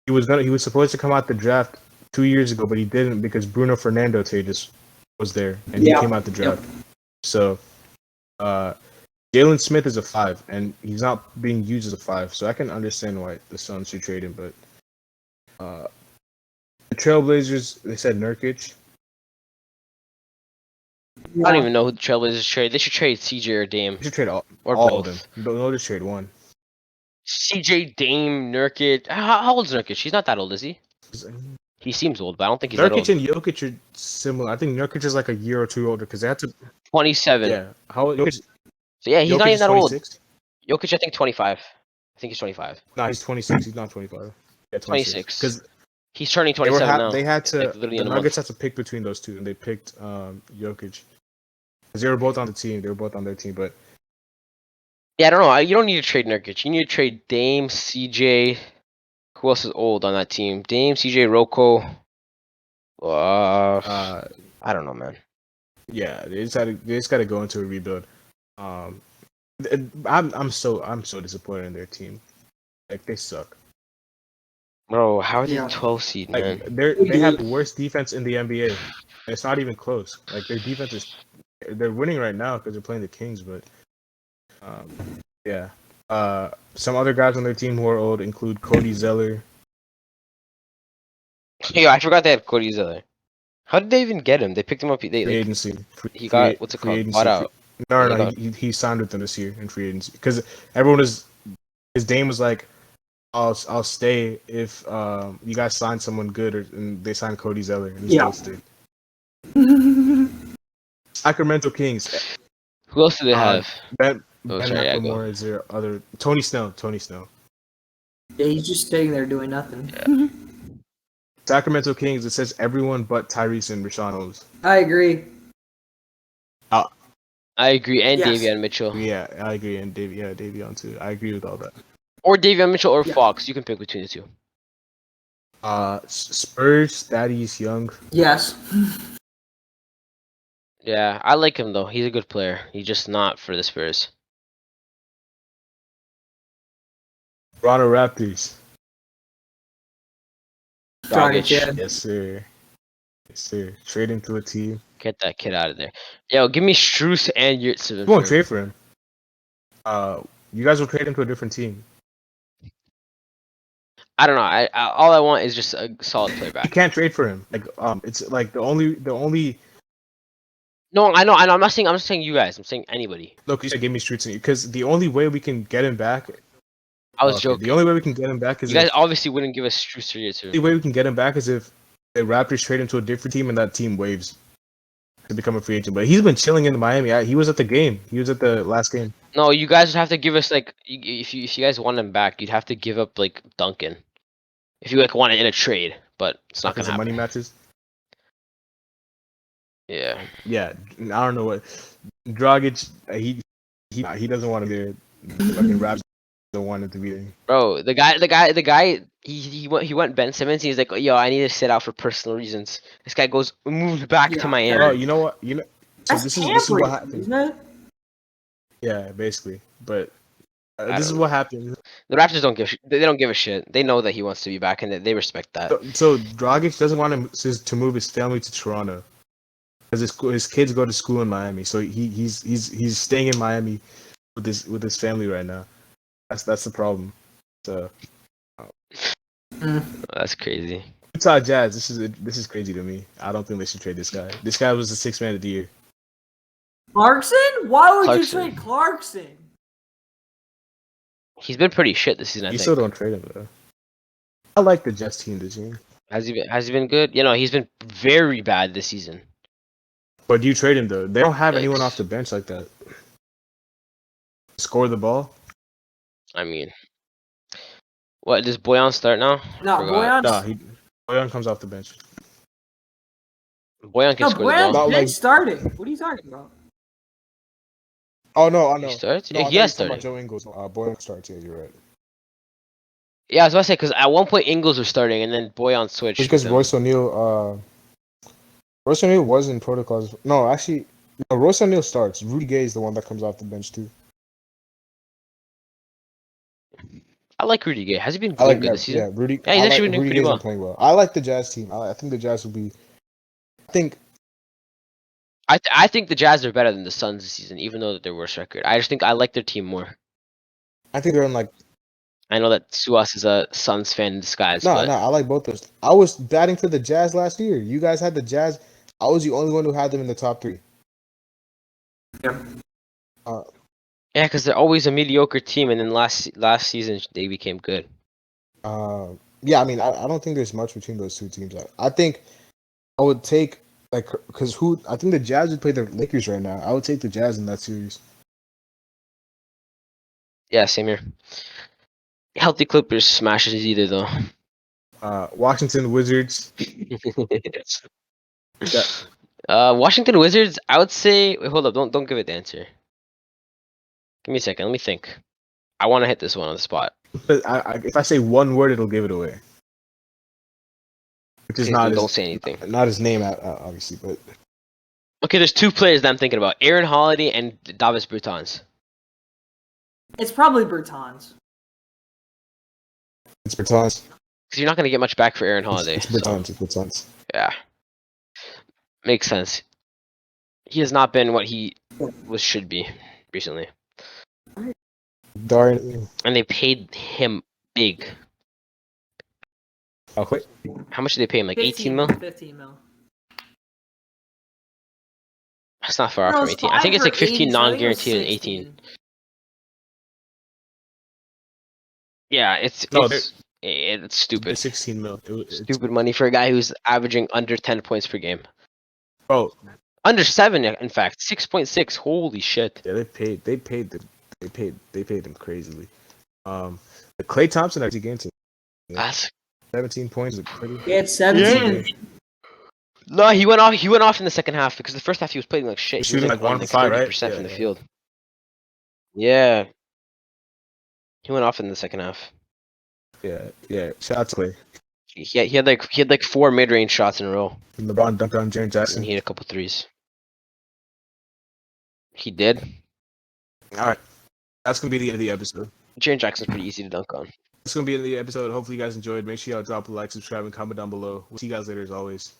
he was supposed to come out the draft 2 years ago, but he didn't because Bruno Fernando-Tatis was there, and he came out the draft. So, Jalen Smith is a 5, and he's not being used as a 5. So I can understand why the Suns should trade him, but the Trailblazers, they said Nurkic. I don't even know who the Trailblazers trade. They should trade CJ or Dame. They should trade all both. of them. They'll just trade one. CJ, Dame, Nurkic. How old is Nurkic? He's not that old, is he? He seems old, but I don't think he's that old. Nurkic and Jokic are similar. I think Nurkic is like a year or two older because they had to. 27. Yeah. How old? Jokic, So yeah, he's Jokic not even is that old. 26? Jokic, I think 25. I think he's 25. No, he's 26. He's not 25. Yeah, 26. Because he's turning 27 now. they had to. Like, literally the in a Nuggets month. had to pick between those two, and they picked Jokic because they were both on the team. They were both on their team, but Yeah, I don't know. You don't need to trade Nurkic. You need to trade Dame, CJ. Who else is old on that team? Dame, CJ, Rocco. I don't know, man. yeah, they just got to go into a rebuild. I'm so disappointed in their team. Like they suck. Bro, how are they Yeah. 12 seed, man? Like they have the worst defense in the NBA. It's not even close. Like their defense is, they're winning right now because they're playing the Kings. But yeah. Some other guys on their team who are old include Cody Zeller. Yo, I forgot they had Cody Zeller. How did they even get him? They picked him up. Free agency. He got what's it called? Bought out. No, he signed with them this year in free agency because his Dame was like, I'll stay if you guys sign someone good, and they signed Cody Zeller, and he still stayed. Sacramento Kings. Who else do they have? Ben sorry, McLemore is their other. Tony Snell. Yeah, he's just staying there doing nothing. Yeah. Sacramento Kings. It says everyone but Tyrese and Rashawn Holmes. I agree. I agree, and Yes. Davion Mitchell. Yeah, I agree, and Davion too. I agree with all that. Or Davion Mitchell or Yeah. Fox. You can pick between the two. Spurs. Thaddeus Young. Yes. Yeah, I like him though. He's a good player. He's just not for the Spurs. Toronto Raptors. Dragic, yeah. Yes, sir. Trade him to a team. Get that kid out of there. Yo, give me Strus and Yurtseven. You won't trade for him. You guys will trade him to a different team. I don't know. I all I want is just a solid player You back. can't trade for him. Like it's like the only. No, I know. I'm not saying you guys. I'm saying anybody. Look, you said give me streets because the only way we can get him back. I was Okay, joking. the only way we can get him back is You guys if, obviously wouldn't give us Strus or the Yurtseven. only way we can get him back is if the Raptors trade him to a different team and that team waives to become a free agent. But he's been chilling in Miami. He was at the game. He was at the last game. No, you guys would have to give us like if you guys want him back, you'd have to give up like Duncan. If you like want it in a trade, but it's not Because gonna the happen. money matches. Yeah. Yeah, I don't know what Dragic. He doesn't want to be there. Fucking Raptors don't want him to be there. Bro, the guy, he went Ben Simmons. He's like, yo, I need to sit out for personal reasons. This guy moved back Yeah. to Miami. Oh, you know what? So That's this is what tampering, happened. isn't it? Yeah, basically. But I this is don't what happened. The Raptors don't give. They don't give a shit. They know that he wants to be back, and they respect that. So Dragic doesn't want him to move his family to Toronto because his kids go to school in Miami. So he's staying in Miami with his family right now. That's the problem. So That's crazy. Utah Jazz. This is crazy to me. I don't think they should trade this guy. This guy was the sixth man of the year. Clarkson? Why would Clarkson. you trade Clarkson? He's been pretty shit this season. I You think. still don't trade him though. I like the Jets team this year. Has he been good? You know, he's been very bad this season. But you trade him though. They don't have anyone Yikes. off the bench like that. Score the ball. I mean, what does Boyan start now? No, Forgot. Boyan's Boyan comes off the bench. Boyan can no, score the Boyan's ball. Not been like- starting. What are you talking about? Oh no, I know. He starts? No, Yeah, I he thought has you were talking started. about Joe Ingles. Boyan starts. Yeah, you're right. Yeah, I was about to say because at one point Ingles was starting and then Boyan switched. It's because with them. Royce O'Neal was in protocols. No, actually, no, Royce O'Neal starts. Rudy Gay is the one that comes off the bench too. I like Rudy Gay. Has he been I like good this season? yeah, Rudy. Yeah, he's I actually like been doing Rudy pretty Gay's well. been playing well. I like the Jazz team. I think the Jazz will be. I think I think the Jazz are better than the Suns this season, even though they're worst record. I just think I like their team more. they're in like I know that Suas is a Suns fan in disguise, no. but I like both those. I was batting for the Jazz last year. You guys had the Jazz. I was the only one who had them in the top 3. Yeah. yeah, because they're always a mediocre team, and then last season they became good. Yeah, I mean, I don't think there's much between those two teams. I think I would take because I think the Jazz would play the Lakers right now. I would take the Jazz in that series. Yeah, same here. Healthy Clippers smashes either though. Washington Wizards. Washington Wizards. I would say. Wait, hold up! Don't give it the answer. Give me a second. Let me think. I want to hit this one on the spot. But if I say one word, it'll give it away. Which is Okay, don't say anything. Not his name, obviously, but Okay, there's 2 players that I'm thinking about: Aaron Holiday and Davis Bertans. It's probably Bertans. it's Bertans. Because you're not gonna get much back for Aaron Holiday. It's Bertans. It's Bertans. Yeah, makes sense. He has not been what he should be recently, Darn. and they paid him big. Oh wait. How much did they pay him? Like 18 mil? 15 mil. That's not far off No, from 18. I think it's like 15 80, so I think it was non-guaranteed and 18. 16. Yeah, it's stupid. 16 mil. Stupid money for a guy who's averaging under 10 points per game. Bro, Under 7, in fact. 6.6. Holy shit. yeah, they paid them crazily. The Klay Thompson actually gained to That's 17 points. Is pretty. Yeah, it's 17. No, he went off in the second half because the first half he was playing like shit. He was Shooting like 1 for 5, right? 30% from the field. Yeah. He went off in the second half. Yeah. Shout out to Klay. He had like 4 mid-range shots in a row. LeBron dunked on Jaren And Jackson. he had a couple threes. He did. All right, that's gonna be the end of the episode. Jaren Jackson's pretty easy to dunk on. It's gonna be in the episode. Hopefully, you guys enjoyed. Make sure y'all drop a like, subscribe, and comment down below. We'll see you guys later as always.